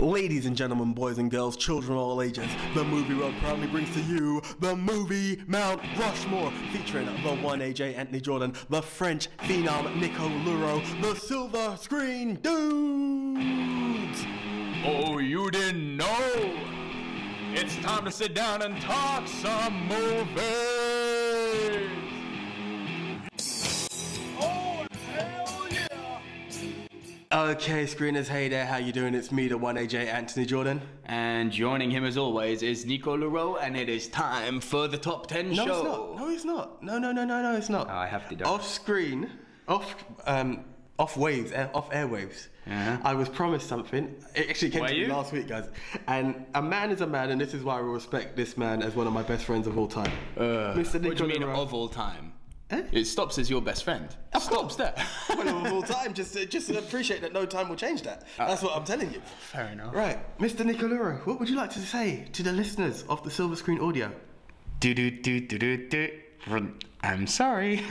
Ladies and gentlemen, boys and girls, children of all ages, the Movie World proudly brings to you the movie Mount Rushmore, featuring the one AJ Anthony Jordan, the French phenom Nico Luro, the silver screen dudes. Oh, you didn't know? It's time to sit down and talk some movies. Oh, hell yeah! Okay, screeners, hey there, how you doing? It's me, the one AJ Anthony Jordan. And joining him as always is Nico Luro, and it is time for the top 10 show. No, it's not. No, it's not. Oh, I have to do Off screen, off airwaves. I was promised something. It actually came to me last week, guys. And a man is a man, and this is why I respect this man as one of my best friends of all time. Mr. Nico What do you mean Luro. of all time? Eh? It stops as your best friend. Of Stops course. there. Well, of all time, just appreciate that no time will change that. That's what I'm telling you. Fair enough. Right, Mr. Nico Luro, what would you like to say to the listeners of the Silver Screen Audio? I'm sorry.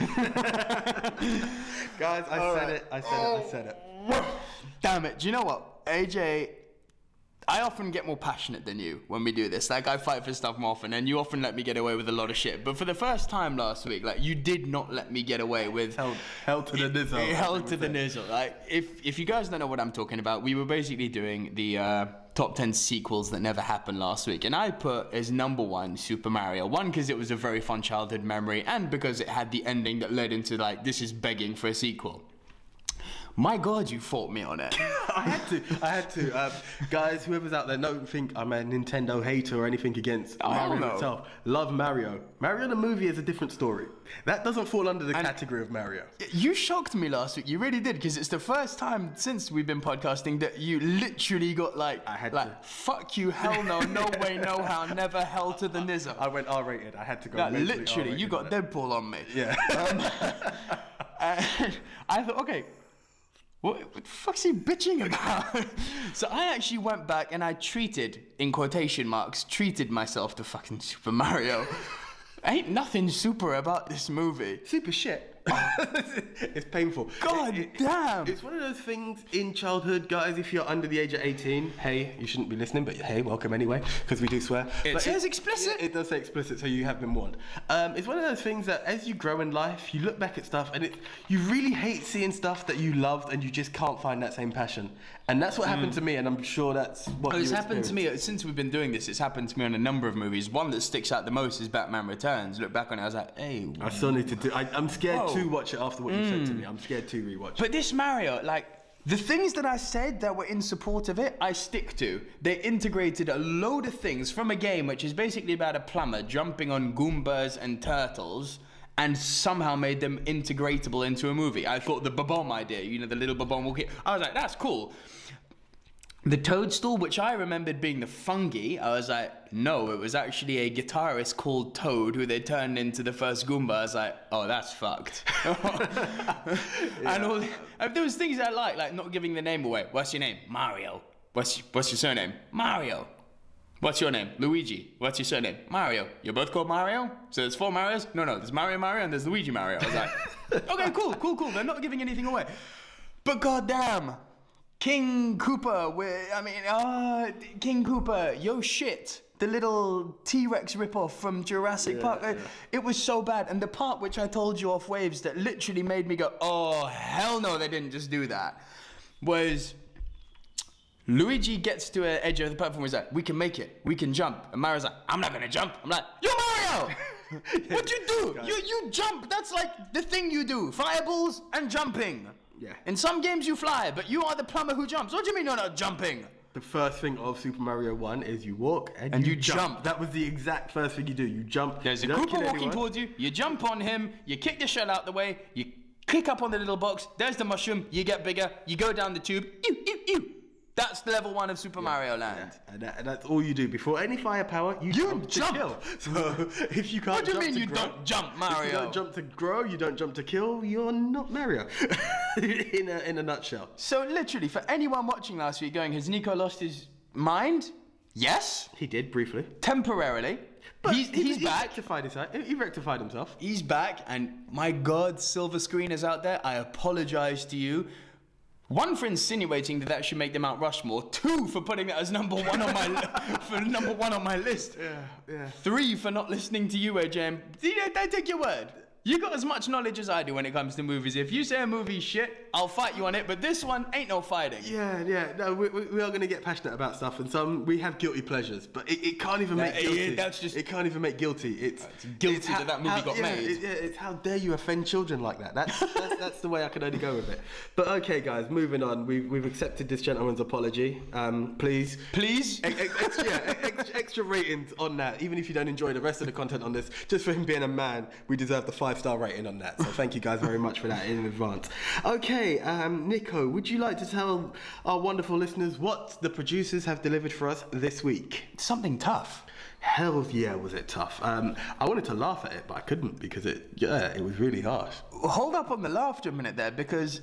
Guys, I said it. Damn it. Do you know what? AJ, I often get more passionate than you when we do this. Like, I fight for stuff more often, and you often let me get away with a lot of shit. But for the first time last week, like, you did not let me get away with... Hell to the nizzle. Hell to the nizzle. Like, if you guys don't know what I'm talking about, we were basically doing the top 10 sequels that never happened last week. And I put as number one Super Mario. One, because it was a very fun childhood memory, and because it had the ending that led into, like, this is begging for a sequel. My God, you fought me on it. I had to. Guys, whoever's out there, don't think I'm a Nintendo hater or anything against Mario itself. Love Mario. Mario the movie is a different story. That doesn't fall under the category of Mario. You shocked me last week. You really did, because it's the first time since we've been podcasting that you literally got like, fuck you, hell no, no way, no how, never hell to the nizzle. I went R-rated. I had to go. Literally, you got Deadpool on me. Yeah. I thought, okay. What the fuck's he bitching about? So I actually went back and I treated, in quotation marks, treated myself to fucking Super Mario. Ain't nothing super about this movie. Super shit. It's painful. God damn. It's one of those things in childhood, guys, if you're under the age of 18, hey, you shouldn't be listening, but hey, welcome anyway, because we do swear. It says explicit. It does say explicit, so you have been warned. It's one of those things that as you grow in life, you look back at stuff and you really hate seeing stuff that you loved and you just can't find that same passion. And that's what happened to me, and I'm sure that's what It's happened to me, since we've been doing this, it's happened to me on a number of movies. One that sticks out the most is Batman Returns. Look back on it, I was like, hey. I still need to do, I'm scared to watch it after what you said to me. I'm scared to rewatch it. But this Mario, like, the things that I said that were in support of it, I stick to. They integrated a load of things from a game which is basically about a plumber jumping on Goombas and turtles, and somehow made them integratable into a movie. I thought the Bob-omb idea, you know, the little Bob-omb walking, I was like, that's cool. The toadstool, which I remembered being the fungi, I was like, no, it was actually a guitarist called Toad who they turned into the first Goomba. I was like, oh, that's fucked. And there was things I like not giving the name away. What's your name? Mario. What's your surname? Mario. What's your name? Luigi. What's your surname? Mario. You're both called Mario? So there's 4 Marios? No, there's Mario and there's Luigi Mario. I was like, okay, cool. They're not giving anything away. But goddamn. King Koopa, King Koopa, yo shit. The little T-Rex ripoff from Jurassic Park. Yeah. It was so bad. And the part which I told you off waves that literally made me go, oh, hell no, they didn't just do that, was Luigi gets to an edge of the platform. He's like, we can make it. We can jump. And Mario's like, I'm not going to jump. I'm like, you're Mario. What'd you do? You jump. That's like the thing you do. Fireballs and jumping. Yeah. In some games you fly, but you are the plumber who jumps. What do you mean you're not jumping? The first thing of Super Mario 1 is you walk and you jump. That was the exact first thing you do. You jump. There's a Koopa walking towards you. You jump on him. You kick the shell out the way. You click up on the little box. There's the mushroom. You get bigger. You go down the tube. That's level 1 of Super Mario Land. Yeah. And that's all you do. Before any firepower, you jump to kill. So if you can't what do you mean you don't jump, Mario? If you don't jump to grow, you don't jump to kill, you're not Mario. in a nutshell. So literally, for anyone watching last week going, has Nico lost his mind? Yes. He did, briefly. Temporarily. But he's back. He rectified himself. He's back, and my God, silver screeners out there, I apologize to you. One, for insinuating that should make the Mount Rushmore. 2, for putting it as number 1 on my list. Yeah. 3, for not listening to you, AJ. And I take your word. You got as much knowledge as I do when it comes to movies. If you say a movie's shit, I'll fight you on it, but this one ain't no fighting. Yeah. No, we are going to get passionate about stuff, and we have guilty pleasures, but it can't even make guilty. It can't even make guilty. It's guilty that movie got made. It's how dare you offend children like that. That's the way I can only go with it. But okay, guys, moving on. We've accepted this gentleman's apology. Please. Extra ratings on that. Even if you don't enjoy the rest of the content on this, just for him being a man, we deserve the 5-star rating on that. So thank you guys very much for that in advance. Okay, Nico, would you like to tell our wonderful listeners what the producers have delivered for us this week? Something tough. Hell yeah, was it tough. I wanted to laugh at it, but I couldn't because it was really harsh. Hold up on the laughter a minute there, because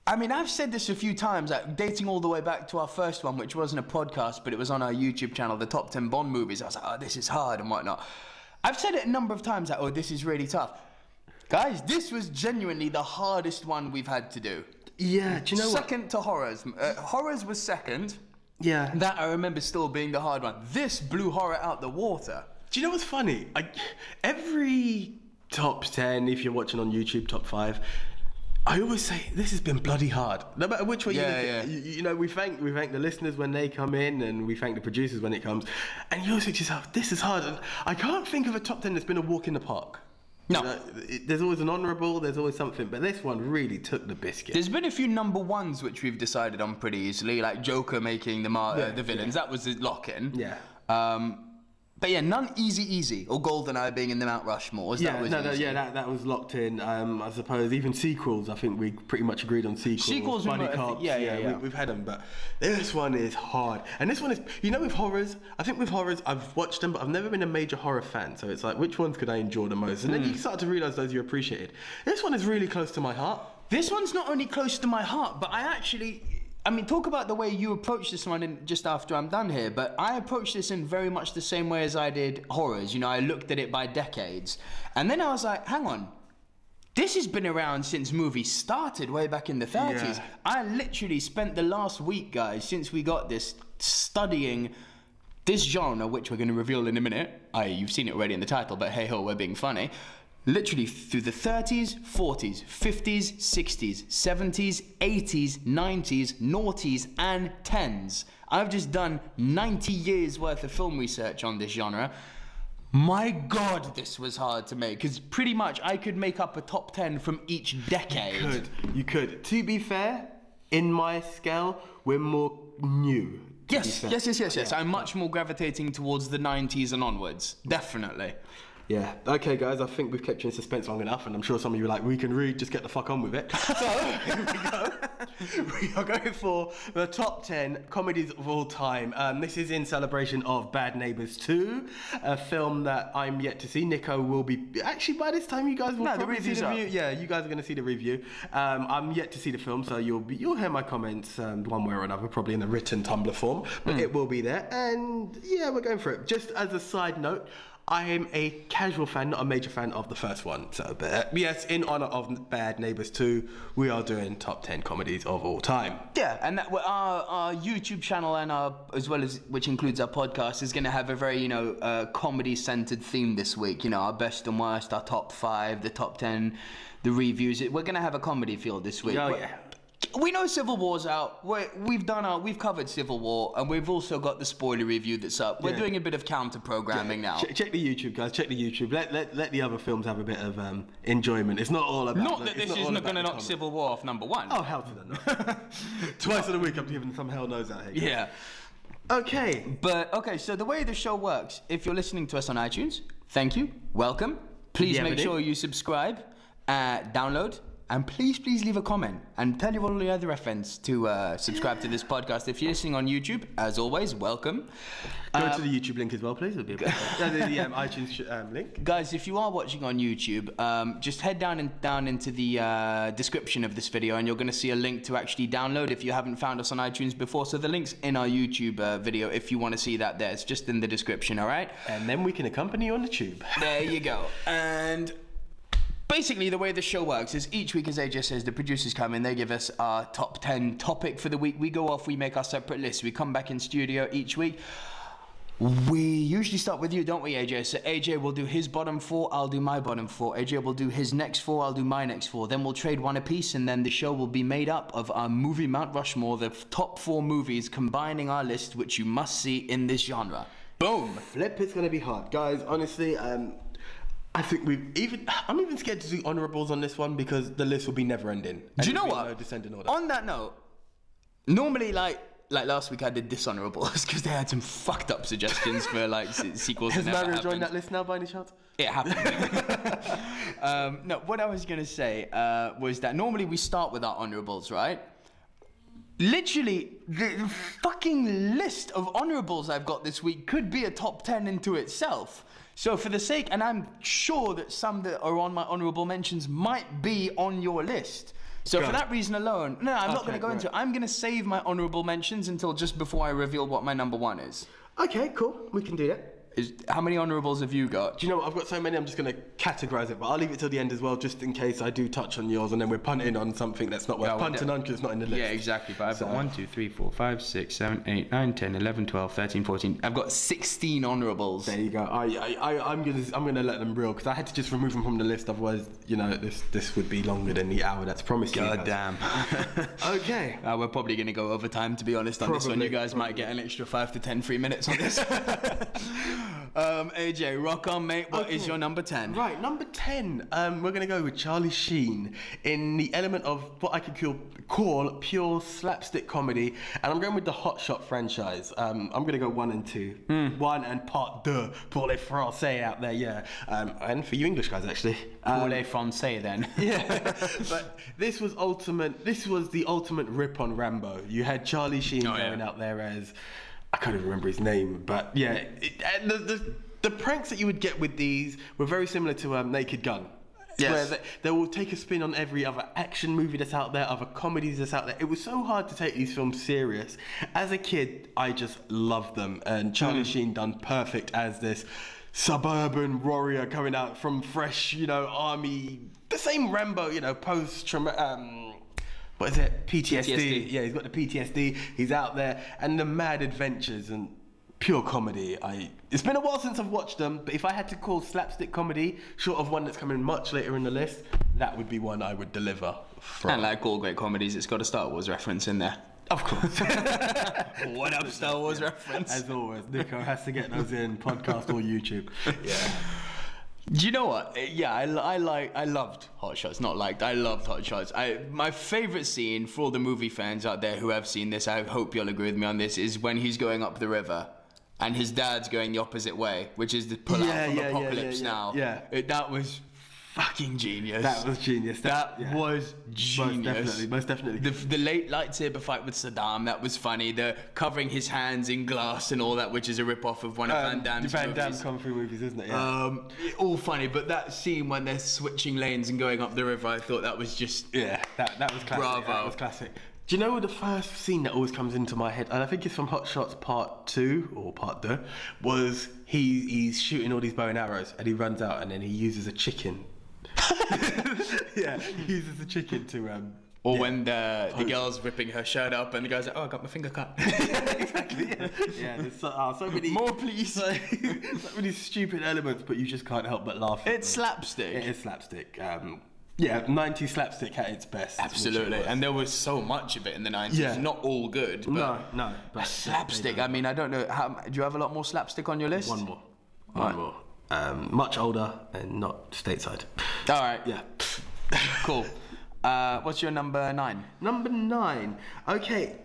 I mean, I've said this a few times, like, dating all the way back to our first one, which wasn't a podcast, but it was on our YouTube channel, the top 10 Bond movies. I was like, oh, this is hard and whatnot. I've said it a number of times, like, oh, this is really tough. Guys, this was genuinely the hardest one we've had to do. Yeah, do you know what? Second to horrors. Horrors was second. Yeah. That I remember still being the hard one. This blew horror out the water. Do you know what's funny? Every top 10, if you're watching on YouTube, top 5, I always say this has been bloody hard. No matter which way you look at it. You know, we thank the listeners when they come in, and we thank the producers when it comes. And you always think to yourself, this is hard. And I can't think of a top 10 that's been a walk in the park. No. You know, there's always an honourable, there's always something, but this one really took the biscuit. There's been a few number 1s which we've decided on pretty easily, like Joker making the villains. That was the lock-in. Yeah. But yeah, none easy, or GoldenEye being in the Mount Rushmore. That was locked in. I suppose even sequels. I think we pretty much agreed on sequels. Sequels, Buddy Cops. We've had them, but this one is hard. And this one is, you know, with horrors. I think with horrors, I've watched them, but I've never been a major horror fan. So it's like, which ones could I enjoy the most? And then you start to realise those you appreciated. This one is really close to my heart. This one's not only close to my heart, but I mean, talk about the way you approach this one just after I'm done here, but I approached this in very much the same way as I did horrors. You know, I looked at it by decades. And then I was like, hang on, this has been around since movies started way back in the 30s. Yeah. I literally spent the last week, guys, since we got this, studying this genre, which we're going to reveal in a minute. You've seen it already in the title, but hey ho, we're being funny. Literally through the 30s, 40s, 50s, 60s, 70s, 80s, 90s, noughties, and 10s. I've just done 90 years worth of film research on this genre. My God, this was hard to make, because pretty much I could make up a top 10 from each decade. You could. To be fair, in my scale, we're more new. Yes. Yeah. I'm much more gravitating towards the 90s and onwards. Definitely. Yeah. Okay, guys, I think we've kept you in suspense long enough, and I'm sure some of you are like, we can read, just get the fuck on with it. So, here we go. We are going for the top 10 comedies of all time. This is in celebration of Bad Neighbours 2, a film that I'm yet to see. Nico will be... Actually, by this time, you guys will probably see the review. Yeah, you guys are going to see the review. I'm yet to see the film, so you'll hear my comments one way or another, probably in a written Tumblr form, but it will be there. And, yeah, we're going for it. Just as a side note, I am a casual fan, not a major fan of the first one. So, but yes, in honour of Bad Neighbours 2, we are doing top 10 comedies of all time. Yeah, and that, our YouTube channel and as well as which includes our podcast is going to have a very comedy-centered theme this week. You know, our best and worst, our top 5, the top 10, the reviews. We're going to have a comedy feel this week. Oh yeah. We know Civil War's out. We've covered Civil War, and we've also got the spoiler review that's up. We're doing a bit of counter programming now. Check the YouTube, guys. Check the YouTube. Let the other films have a bit of enjoyment. It's not all about. Not that this isn't going to knock Civil War off number 1. Oh, hell to the no. Twice in a week, I'm giving some hell knows out here. Yeah. Okay. So the way the show works, if you're listening to us on iTunes, thank you, welcome. Please make sure you subscribe, download. And please leave a comment and tell you all your other friends to subscribe to this podcast. If you're listening on YouTube, as always, welcome. Go to the YouTube link as well, please. It'll be the iTunes link. Guys, if you are watching on YouTube, just head down into the description of this video, and you're going to see a link to actually download if you haven't found us on iTunes before. So the link's in our YouTube video if you want to see that there. It's just in the description, all right? And then we can accompany you on the tube. There you go. And... basically, the way the show works is each week, as AJ says, the producers come in, they give us our top 10 topic for the week. We go off, we make our separate lists. We come back in studio each week. We usually start with you, don't we, AJ? So AJ will do his bottom 4, I'll do my bottom 4. AJ will do his next 4, I'll do my next 4. Then we'll trade one apiece, and then the show will be made up of our movie Mount Rushmore, the top 4 movies combining our list, which you must see in this genre. Boom! Flip, it's going to be hard. Guys, honestly, I think I'm even scared to do honourables on this one because the list will be never ending. Do you know what? No descending order. On that note, normally like last week I did dishonourables because they had some fucked up suggestions for like sequels. Has Mario joined that list now by any chance? It happened. No, what I was going to say was that normally we start with our honourables, right? Literally, the fucking list of honourables I've got this week could be a top 10 into itself. So for the sake, and I'm sure that some that are on my honourable mentions might be on your list. So for that reason alone, no, I'm not going to go into it. I'm going to save my honourable mentions until just before I reveal what my number 1 is. Okay, cool. We can do that. How many honourables have you got? Do you know what? I've got so many, I'm just going to categorise it, but I'll leave it till the end as well, just in case I do touch on yours, and then we're punting on something that's not worth punting on because it's not in the list. Yeah, exactly. But I've got 1, 2, 3, 4, 5, 6, 7, 8, 9, 10, 11, 12, 13, 14. I've got 16 honourables. There you go. I'm gonna let them reel because I had to just remove them from the list. Otherwise, you know, this would be longer than the hour that's promised. God damn. Okay. We're probably gonna go over time, to be honest, on this one. You guys might get an extra 5 to 10 free minutes on this. AJ, rock on, mate. What is your number 10? Right, number 10. We're going to go with Charlie Sheen in the element of what I could call pure slapstick comedy. And I'm going with the Hot Shot franchise. I'm going to go 1 and 2. 1 and part 2 pour les Français out there, yeah. And for you English guys, actually. Pour les Français, then. Yeah. But this was the ultimate rip on Rambo. You had Charlie Sheen going out there as... I can't even remember his name, but yeah, the pranks that you would get with these were very similar to Naked Gun. Yes. Where they will take a spin on every other action movie that's out there, other comedies that's out there. It was so hard to take these films serious. As a kid, I just loved them, and Charlie Sheen done perfect as this suburban warrior coming out from fresh, army, the same Rambo, post-traumatic. What is it? PTSD. Yeah, he's got the PTSD. He's out there, and the mad adventures and pure comedy. It's been a while since I've watched them, but if I had to call slapstick comedy, short of one that's coming much later in the list, that would be one I would deliver from. And like all great comedies, it's got a Star Wars reference in there. Of course. What up, Star Wars reference? As always, Nico has to get those in podcast or YouTube. Yeah. Do you know what? Yeah, I loved Hot Shots. Not liked. I loved Hot Shots. My favourite scene for all the movie fans out there who have seen this, I hope you'll agree with me on this, is when he's going up the river and his dad's going the opposite way, which is the pull out from Apocalypse Now. Yeah. That was fucking genius. That was genius. That was genius. Most definitely. The late lightsaber fight with Saddam, that was funny. The covering his hands in glass and all that, which is a rip-off of one of Van Damme's movies. Van Damme kung fu movies, isn't it? Yeah. All funny, but that scene when they're switching lanes and going up the river, I thought that was just... Yeah, that was classic. Bravo. That was classic. Do you know the first scene that always comes into my head, and I think it's from Hot Shots Part 2, or Part 2, was he's shooting all these bow and arrows, and he runs out, and then he uses a chicken. Yeah, he uses the chicken to or when the girl's ripping her shirt up and the guy's like, oh, I got my finger cut. Exactly, yeah. There's so many more, please. So many stupid elements, but you just can't help but laugh. It's slapstick. It is slapstick. Yeah, 90s slapstick at its best. Absolutely, and there was so much of it in the 90s. Yeah. Not all good, but no. But slapstick. I mean, I don't know. Do you have a lot more slapstick on your list? One more. Much older and not stateside. All right. Yeah. Cool. What's your number 9? Number 9. Okay.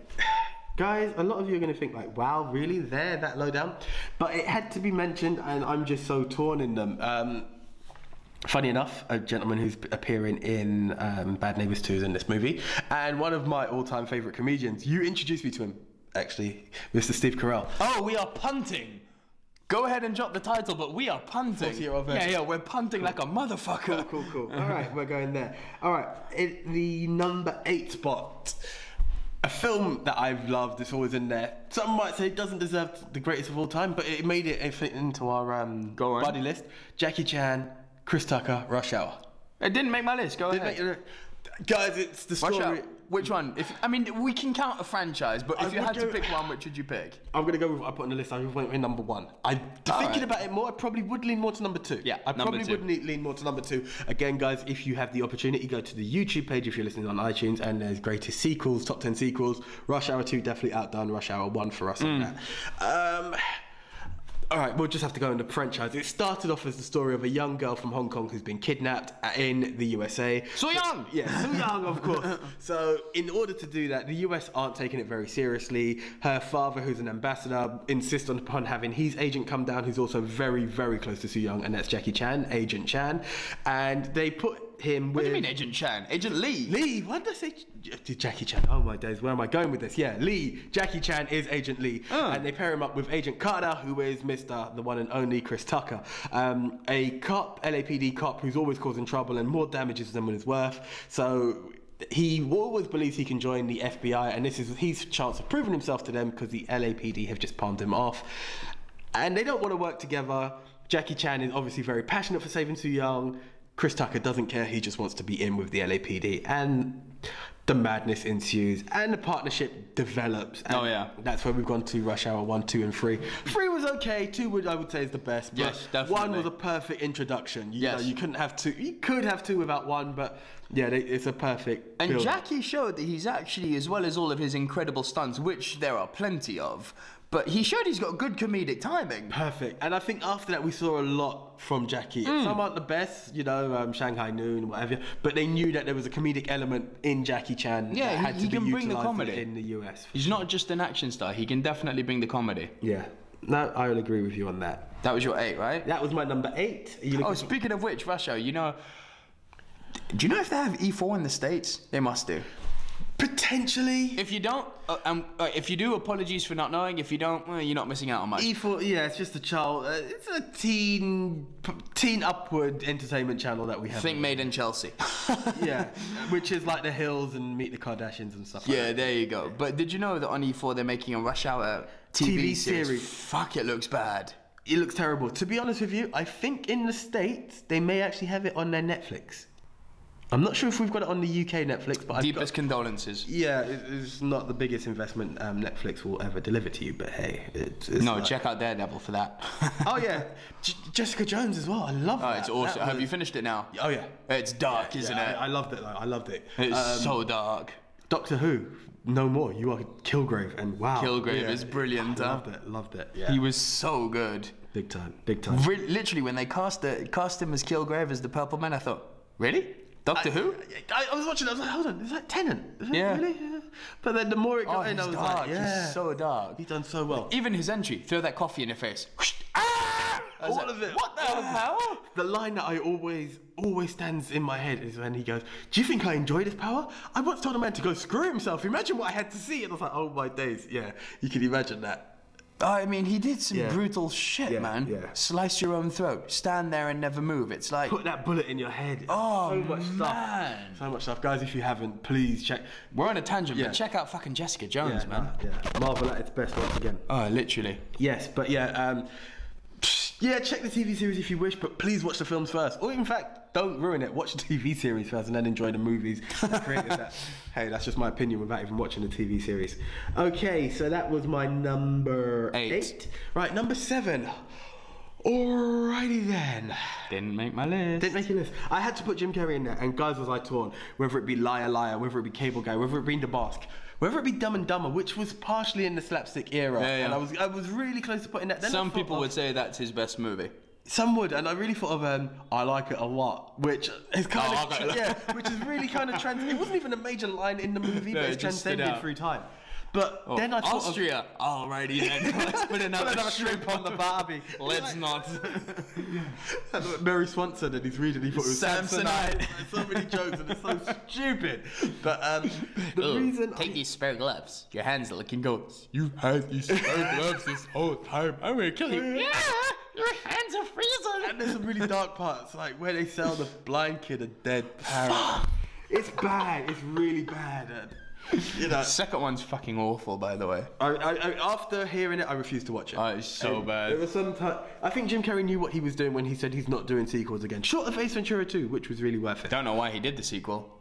Guys, a lot of you are going to think like, wow, really? They're that low down? But it had to be mentioned, and I'm just so torn in them. Funny enough, a gentleman who's appearing in Bad Neighbours 2 is in this movie, and one of my all-time favourite comedians. You introduced me to him, actually, Mr. Steve Carell. Oh, we are punting. Go ahead and drop the title, but we are punting. Yeah, we're punting like a motherfucker. Cool. All right, we're going there. All right, the number 8 spot. A film that I've loved, it's always in there. Some might say it doesn't deserve the greatest of all time, but it made it into our buddy list. Jackie Chan, Chris Tucker, Rush Hour. It didn't make my list. Go ahead. Guys, it's the story. Which one? We can count a franchise, but if you had to pick one, which would you pick? I'm gonna go with what I put on the list. I went with number 1. Thinking about it more, I probably would lean more to number 2. Yeah, I probably would lean more to number 2. Again, guys, if you have the opportunity, go to the YouTube page if you're listening on iTunes, and there's greatest sequels, top 10 sequels. Rush Hour 2 definitely outdone Rush Hour 1 for us on that. All right, we'll just have to go into the franchise. It started off as the story of a young girl from Hong Kong who's been kidnapped in the USA. So young! Yeah, so young, of course. So in order to do that, the US aren't taking it very seriously. Her father, who's an ambassador, insists upon having his agent come down, who's also very, very close to Soo Young, and that's Jackie Chan, Agent Chan. And they put him with... What do you mean Agent Chan? Agent Lee? Lee, what did I say? Jackie Chan, oh my days, where am I going with this? Yeah, Lee, Jackie Chan is Agent Lee. And they pair him up with Agent Carter, who is Mr. the one and only Chris Tucker. A cop, LAPD cop, who's always causing trouble and more damages than his worth. So he always believes he can join the FBI, and this is his chance of proving himself to them because the LAPD have just palmed him off. And they don't want to work together. Jackie Chan is obviously very passionate for saving Soo Young. Chris Tucker doesn't care, he just wants to be in with the LAPD, and the madness ensues and the partnership develops. And that's where we've gone to Rush Hour 1, 2 and 3. 3 was okay, 2 I would say is the best, but yes, definitely. 1 was a perfect introduction. You know, you couldn't have 2, you could have 2 without 1, but yeah, it's a perfect And build. Jackie showed that he's actually, as well as all of his incredible stunts, which there are plenty of, but he showed he's got good comedic timing. Perfect. And I think after that we saw a lot from Jackie. Some aren't the best, you know, Shanghai Noon, whatever, but they knew that there was a comedic element in Jackie Chan that had to be can bring the comedy in the US. He's not just an action star, he can definitely bring the comedy. Yeah. No, I will agree with you on that. That was your 8, right? That was my number 8. Speaking of which, Rush Hour, you know, do you know if they have E4 in the States? They must do. Potentially. If you don't, if you do, apologies for not knowing. If you don't, well, you're not missing out on much. E4, yeah, it's just a child. It's a teen upward entertainment channel that we have. Think made in Chelsea. Yeah, which is like The Hills and Meet the Kardashians and stuff like that. Yeah, there you go. But did you know that on E4 they're making a Rush Hour TV series? Fuck, it looks bad. It looks terrible. To be honest with you, I think in the States they may actually have it on their Netflix. I'm not sure if we've got it on the UK Netflix, but deepest condolences. Yeah, it's not the biggest investment Netflix will ever deliver to you, but hey, it's check out Daredevil for that. Oh yeah, Jessica Jones as well. I love that. It's awesome. Have you finished it now? Oh yeah. It's dark, isn't it? I loved it. I loved it. It's so dark. Doctor Who, no more. You are Kilgrave, and wow. Kilgrave is brilliant. Loved it. Yeah. He was so good. Big time. Literally, when they cast him as Kilgrave as the Purple Man, I thought, really? Doctor Who? I was watching it, I was like, hold on, is that Tennant? Yeah. Really? Yeah. But then the more it got in, I was dark. like, yeah. He's so dark. He's done so well. Even his entry, throw that coffee in your face. All of it. What the hell? The line that I always stands in my head is when he goes, do you think I enjoy this power? I once told a man to go screw himself. Imagine what I had to see. And I was like, oh my days. Yeah, you can imagine that. I mean, he did some brutal shit, man. Yeah. Slice your own throat, stand there and never move. It's like... Put that bullet in your head. Oh, so much stuff. So much stuff. Guys, if you haven't, please check. We're on a tangent, but check out fucking Jessica Jones, man. Marvel at its best once again. Oh, literally. Yes, but yeah, check the TV series if you wish, but please watch the films first. Or in fact, don't ruin it. Watch the TV series first and then enjoy the movies. Hey, that's just my opinion without even watching the TV series. Okay, so that was my number 8. Right, number 7. Alrighty then. Didn't make my list. Didn't make your list. I had to put Jim Carrey in there, and guys, was I torn. Whether it be Liar Liar, whether it be Cable Guy, whether it be The Mask, whether it be Dumb and Dumber, which was partially in the slapstick era, and I was really close to putting that. Then some people would say that's his best movie. Some would, and I really thought of I Like It a Lot, which is kind of which is really kind of it wasn't even a major line in the movie, but it's transcended through time. But then I thought Austria. Alrighty then, let's put another shrimp on the Barbie. Let's not. Mary Swanson, and he's reading. He thought it was Samsonite. So many jokes, and it's so stupid. But the reason take these spare gloves. Your hands are looking ghosts. You've had these spare gloves this whole time. I'm gonna kill you. Yeah. Your hands are freezing. And there's some really dark parts, like where they sell the blind kid a dead parrot. It's bad. It's really bad. You know, The second one's fucking awful, by the way. after hearing it, I refused to watch it. Oh, it's so bad. There was some I think Jim Carrey knew what he was doing when he said he's not doing sequels again. Short of Ace Ventura 2, which was really worth it. Don't know why he did the sequel.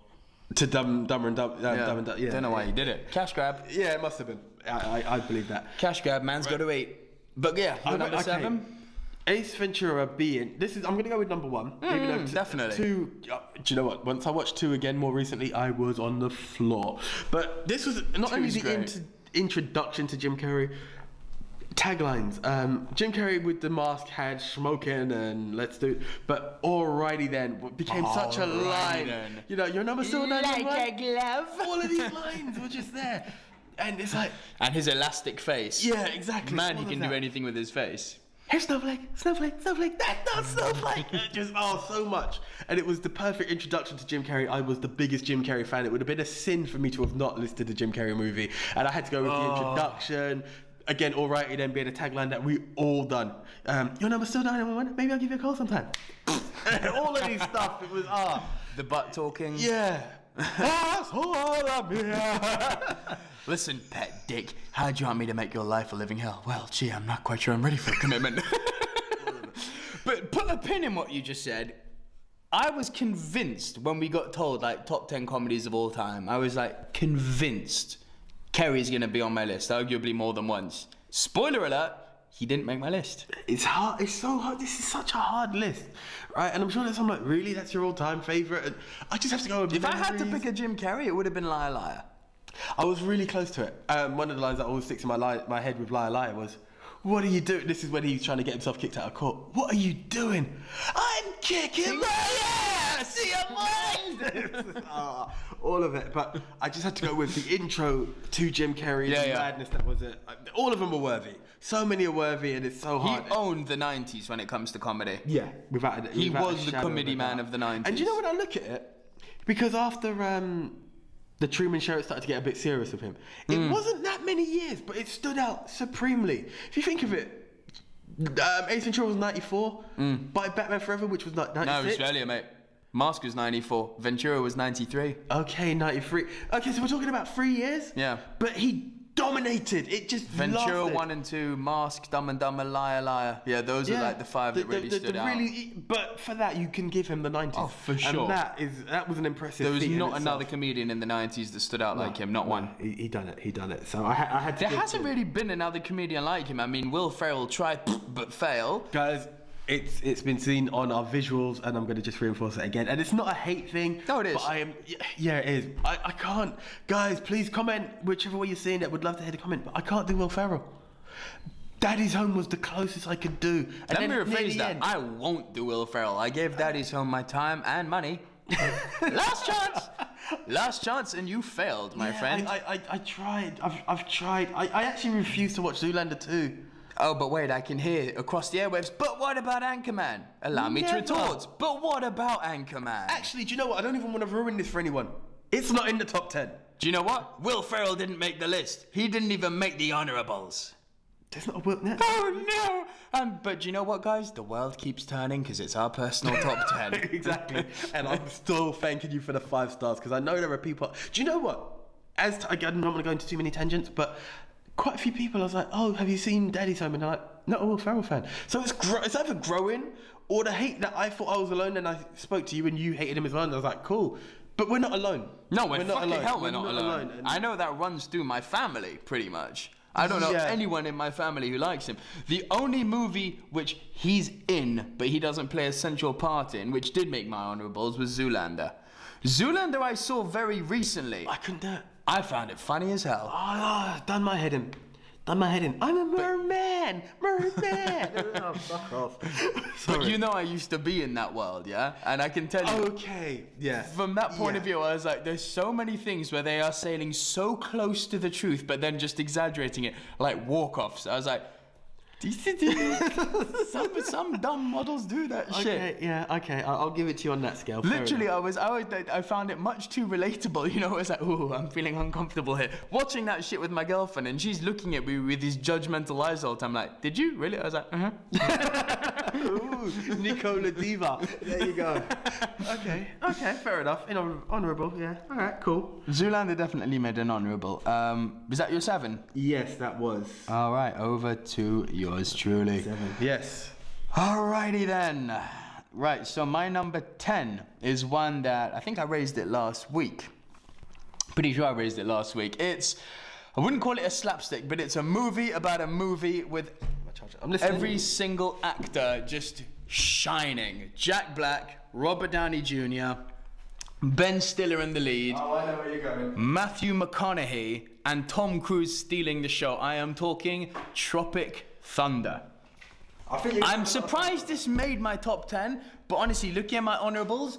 To Dumber and Dumber. Yeah. Don't know why he did it. Cash grab. Yeah, it must have been. I believe that. Cash grab, man's got to eat. But yeah, number 7. Ace Ventura being I'm gonna go with number 1. Even though definitely. 2. Do you know what? Once I watched 2 again more recently, I was on the floor. But this was not only the introduction to Jim Carrey. Taglines. Jim Carrey with the mask had smoking and let's do. But alrighty then became such a line. Then. You know, your number's still 911. Like a glove. All of these lines were just there, and it's like. And his elastic face. Yeah, exactly. Man, he can do anything with his face. Hey, Snowflake, Snowflake, Snowflake, that's not Snowflake. Just, so much. And it was the perfect introduction to Jim Carrey. I was the biggest Jim Carrey fan. It would have been a sin for me to have not listed a Jim Carrey movie. And I had to go with the introduction. Again, alrighty then being a tagline that we all done. Your number's still 911, maybe I'll give you a call sometime. All of these stuff, it was, The butt talking. Yeah. That's all I'm here. Listen, pet dick, how do you want me to make your life a living hell? Well, gee, I'm not quite sure I'm ready for a commitment. But put a pin in what you just said. I was convinced when we got told, like, top 10 comedies of all time, I was, like, convinced Carrey's going to be on my list, arguably more than once. Spoiler alert, he didn't make my list. It's hard. It's so hard. This is such a hard list, right? And I'm sure there's some like, really, that's your all-time favorite. And I just have to go with If I had to pick a Jim Carrey, it would have been Liar Liar. I was really close to it. One of the lines that always sticks in my head with Liar Liar was, "What are you doing?" This is when he's trying to get himself kicked out of court. "What are you doing?" "I'm kicking my ass." See your mind. All of it. But I just had to go with the intro to Jim Carrey. The madness that was it. All of them are worthy. So many are worthy, and it's so hard. He owned the 90s when it comes to comedy. Yeah, without he was the comedy man of the 90s. And you know when I look at it, because after the Truman Show, it started to get a bit serious with him. It wasn't that many years, but it stood out supremely. If you think of it, Ace Ventura was 94, by Batman Forever, which was 96. No, it was earlier, mate. Mask was 94, Ventura was 93. Okay, 93. Okay, so we're talking about 3 years? Yeah. But he dominated. It just Ventura 1 and 2, Mask, Dumb and Dumber, Liar Liar. Yeah, those are like the 5 that really stood out. But for that, you can give him the 90s. Oh, for sure. And that was an impressive There was feat not another comedian in the 90s that stood out like him, not one. He done it. So I had to. There hasn't really been another comedian like him. I mean, Will Ferrell tried but failed. Guys, it's been seen on our visuals, and I'm going to just reinforce it again. And it's not a hate thing. No, it is. But yeah, it is. I can't. Guys, please comment whichever way you're seeing it. Would love to hear the comment, but I can't do Will Ferrell. Daddy's Home was the closest I could do. And Let me rephrase that. I won't do Will Ferrell. I gave Daddy's Home my time and money. Last chance, and you failed, my friend. I tried. I've tried. I actually refused to watch Zoolander 2. Oh, but wait, I can hear across the airwaves, but what about Anchorman? Allow me to retort, but what about Anchorman? Actually, do you know what? I don't even want to ruin this for anyone. It's not in the top 10. Do you know what? Will Ferrell didn't make the list. He didn't even make the honorables. There's not a Will... Oh, no! But do you know what, guys? The world keeps turning because it's our personal top 10. Exactly. And I'm still thanking you for the 5 stars because I know there are people... Do you know what? I'm not going to go into too many tangents, but... Quite a few people, I was like, "Oh, have you seen Daddy's Home?" And they're like, "Not a Will Ferrell fan." So it's either growing or the hate that I thought I was alone, and I spoke to you and you hated him as well. And I was like, "Cool," but we're not alone. No, we're not alone. Hell, we're not alone. I know that runs through my family pretty much. I don't know anyone in my family who likes him. The only movie which he's in, but he doesn't play a central part in, which did make my honorables, was Zoolander. Zoolander I saw very recently. I couldn't do it. I found it funny as hell. Done my head in. I'm a merman. Oh, fuck off. But you know I used to be in that world, yeah? And I can tell you... Okay, yeah. From that point of view, I was like, there's so many things where they are sailing so close to the truth, but then just exaggerating it, like walk-offs. I was like, Some dumb models do that shit. Okay, yeah, okay. I'll give it to you on that scale. Literally, I found it much too relatable. You know, it's like, ooh, I'm feeling uncomfortable here. Watching that shit with my girlfriend, and she's looking at me with these judgmental eyes all the time. Like, did you really? I was like, Ooh, Nicola Diva. There you go. Okay, fair enough. Honourable, yeah. All right, cool. Zoolander definitely made an honourable. Was that your 7? Yes, that was. All right, over to yours truly. 7. Yes. Alrighty then. Right, so my number 10 is one that I think I raised it last week. Pretty sure I raised it last week. I wouldn't call it a slapstick, but it's a movie about a movie with every single actor just shining. Jack Black, Robert Downey Jr., Ben Stiller in the lead. Oh, I know where you're going. Matthew McConaughey and Tom Cruise stealing the show. I am talking Tropic Thunder. I'm surprised this made my top 10, but honestly, looking at my honourables,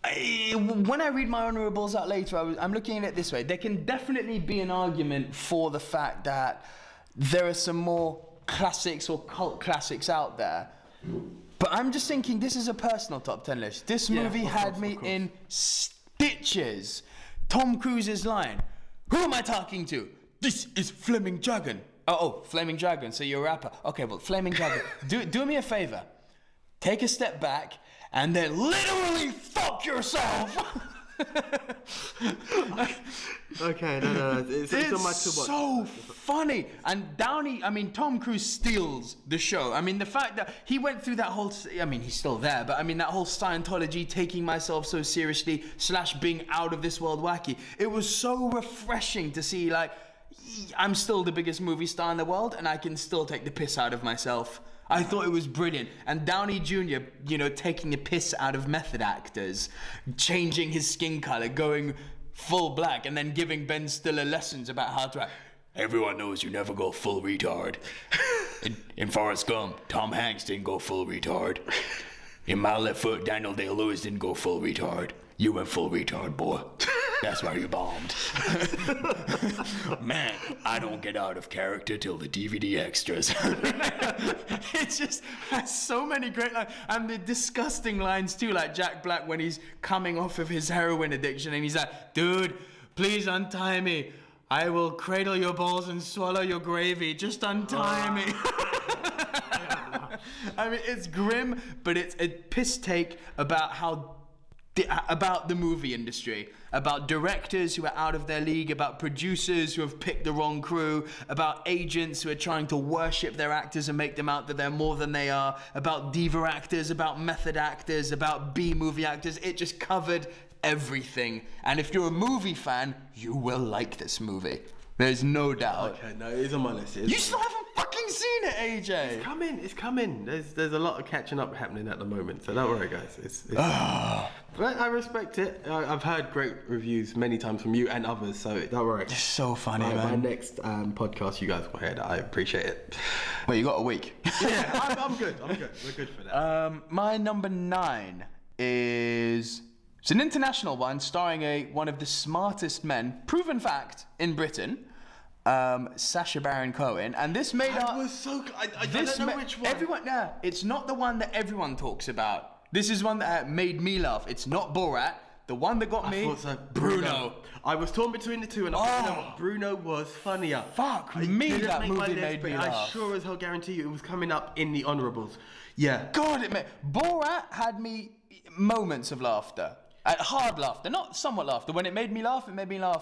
when I read my honourables out later, I'm looking at it this way. There can definitely be an argument for the fact that there are some more classics or cult classics out there. But I'm just thinking this is a personal top 10 list. This movie had me in stitches. Tom Cruise's line, "Who am I talking to? This is Flaming Dragon." Oh, Flaming Dragon, so you're a rapper. Okay, well, Flaming Dragon, do me a favor. Take a step back and then literally fuck yourself. Okay, no, it's on my toolbox. So funny. And Tom Cruise steals the show. I mean, the fact that he went through that whole, he's still there, but I mean, that whole Scientology, taking myself so seriously, / being out of this world wacky. It was so refreshing to see, like, I'm still the biggest movie star in the world and I can still take the piss out of myself. I thought it was brilliant. And Downey Jr., taking the piss out of method actors, changing his skin color, going full black, and then giving Ben Stiller lessons about how to act. Everyone knows you never go full retard. In Forrest Gump, Tom Hanks didn't go full retard. In My Left Foot, Daniel Day-Lewis didn't go full retard. You went full retard, boy. That's why you bombed. Man, I don't get out of character till the DVD extras. It just has so many great lines. And the disgusting lines too, like Jack Black when he's coming off of his heroin addiction and he's like, "Dude, please untie me. I will cradle your balls and swallow your gravy. Just untie me." I mean, it's grim, but it's a piss take about about the movie industry, about directors who are out of their league, about producers who have picked the wrong crew, about agents who are trying to worship their actors and make them out that they're more than they are, about diva actors, about method actors, about B-movie actors. It just covered everything. And if you're a movie fan, you will like this movie. There's no doubt. Okay, no, it is on my list. You still haven't fucking seen it, AJ. It's coming. There's a lot of catching up happening at the moment, so don't worry, guys. But I respect it. I've heard great reviews many times from you and others, so don't worry. It's so funny, man. My next podcast, you guys will hear that. I appreciate it. Well, you got a week. Yeah, I'm good. We're good for that. My number 9 is... It's an international one starring one of the smartest men, proven fact, in Britain, Sacha Baron Cohen. And this made I don't know which one. It's not the one that everyone talks about. This is one that made me laugh. It's not Borat. The one that got me, Bruno. I was torn between the two, and I thought Bruno was funnier. Fuck me, that movie made me laugh. I sure as hell guarantee you it was coming up in the honourables. Yeah. God, Borat had me moments of laughter. Hard laughter, not somewhat laughter. When it made me laugh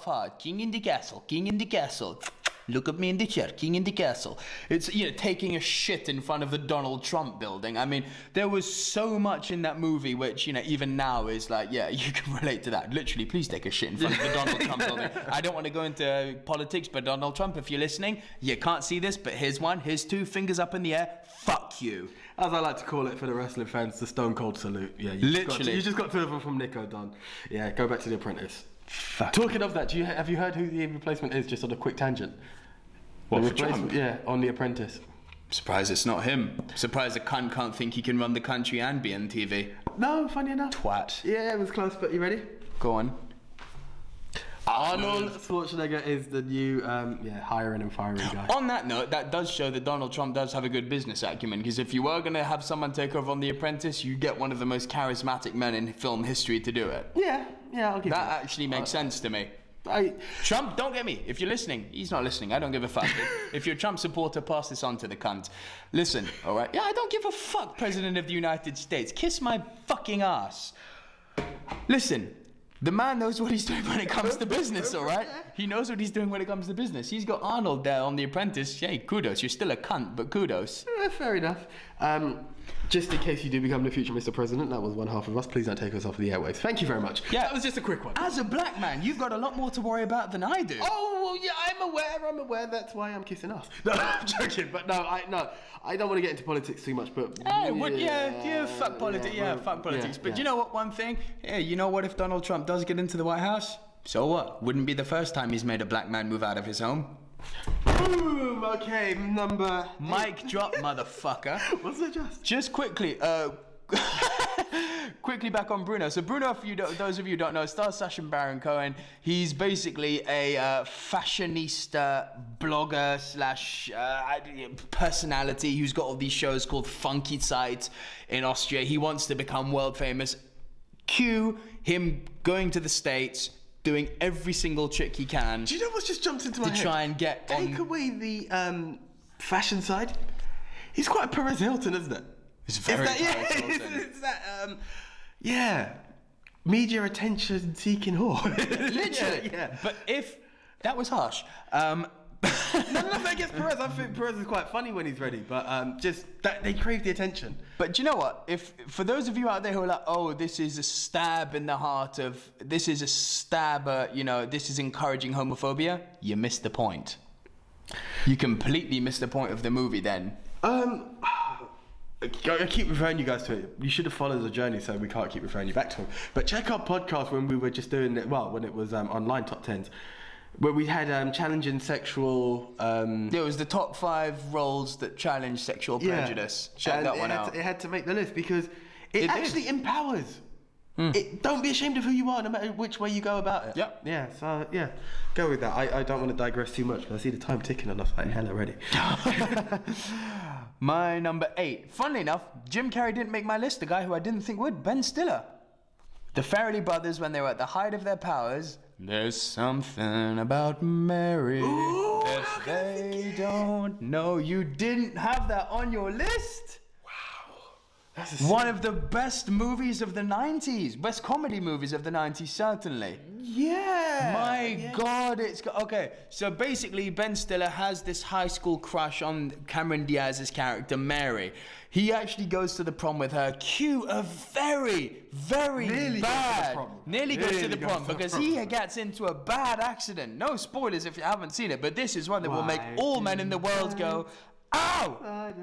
hard. King in the castle, king in the castle. Look at me in the chair, king in the castle. It's, taking a shit in front of the Donald Trump building. I mean, there was so much in that movie which, even now is like, yeah, you can relate to that. Literally, please take a shit in front of the Donald Trump building. I don't want to go into politics, but Donald Trump, if you're listening, you can't see this, but here's one, here's 2 fingers up in the air. Fuck you. As I like to call it for the wrestling fans, the Stone Cold salute. Yeah, you just got 2 of them from Nico Don. Yeah, go back to The Apprentice. Fuck. Talking of that, have you heard who the replacement is? Just on a quick tangent. What, for Trump? Yeah, on The Apprentice. Surprised it's not him. Surprised the cunt can't think he can run the country and be on TV. No, funny enough. Twat. Yeah, it was close, but you ready? Go on. Arnold Schwarzenegger is the new, hiring and firing guy. On that note, that does show that Donald Trump does have a good business acumen, because if you were going to have someone take over on The Apprentice, you get one of the most charismatic men in film history to do it. Yeah, I'll give you That actually makes sense to me. I, Trump, don't get me. If you're listening, he's not listening. I don't give a fuck. If you're a Trump supporter, pass this on to the cunt. Listen, all right? Yeah, I don't give a fuck, President of the United States. Kiss my fucking ass. Listen, the man knows what he's doing when it comes to business, all right? He knows what he's doing when it comes to business. He's got Arnold there on The Apprentice. Hey, kudos. You're still a cunt, but kudos. Fair enough. Just in case you do become the future Mr. President, that was one half of us. Please don't take us off the airwaves. Thank you very much. Yeah. That was just a quick one. As a black man, you've got a lot more to worry about than I do. Oh, well, yeah, I'm aware. That's why I'm kissing ass. No, I'm joking. But no, I don't want to get into politics too much, but... Fuck politics. Fuck politics. But you know what, one thing? Yeah, you know what, if Donald Trump does get into the White House? So what? Wouldn't be the first time he's made a black man move out of his home. Boom! Okay, number... Mic drop, motherfucker. What's it Just quickly, quickly back on Bruno. So Bruno, those of you who don't know, stars Sacha Baron Cohen. He's basically a fashionista blogger slash personality who's got all these shows called Funky Zeit in Austria. He wants to become world famous. Cue him going to the States, doing every single trick he can. Do you know what's just jumped into my head? To try and get Take away the fashion side. He's quite a Perez Hilton, isn't it? It's very it's that media attention seeking whore. Literally. Yeah. But if that was harsh. Nothing against Perez. I think Perez is quite funny when he's ready, but just that they crave the attention. But do you know what? If for those of you out there who are like, oh, this is a stab in the heart of, this is a stab, this is encouraging homophobia, you missed the point. You completely missed the point of the movie then. I keep referring you guys to it. You should have followed the journey, so we can't keep referring you back to him. But check our podcast when we were just doing it, when it was online top 10s. Where we had challenging sexual... It was the top 5 roles that challenge sexual prejudice. Check that one out. It had to make the list because it actually empowers. Don't be ashamed of who you are, no matter which way you go about it. Yep. Yeah, so, go with that. I don't want to digress too much, but I see the time ticking and I was like, hell already. My number 8. Funnily enough, Jim Carrey didn't make my list. The guy who I didn't think would, Ben Stiller. The Farrelly brothers, when they were at the height of their powers... There's something about Mary that they don't know. You didn't have that on your list? Wow. That's one of the best movies of the 90s. Best comedy movies of the 90s, certainly. Yeah. My God, okay. So basically, Ben Stiller has this high school crush on Cameron Diaz's character, Mary. He actually goes to the prom with her. Cue a very, very nearly goes to the prom because he gets into a bad accident. No spoilers if you haven't seen it, but this is one that will make all men in the world go, ow!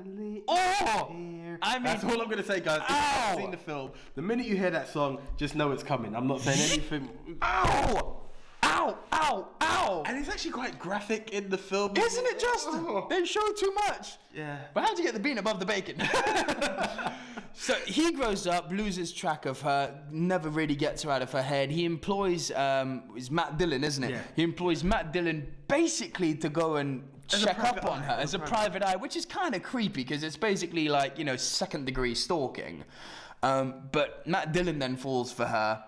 Oh! I mean, that's all I'm going to say, guys. If you haven't seen the film, the minute you hear that song, just know it's coming. I'm not saying anything. Ow! Ow! Ow! Ow! And it's actually quite graphic in the film. Isn't it, Justin? They show too much. Yeah. But how'd you get the bean above the bacon? So he grows up, loses track of her, never really gets her out of her head. He employs, it's Matt Dillon, isn't it? Yeah. He employs Matt Dillon basically to go and check up on her as a private eye, which is kind of creepy because it's basically like, second-degree stalking. But Matt Dillon then falls for her,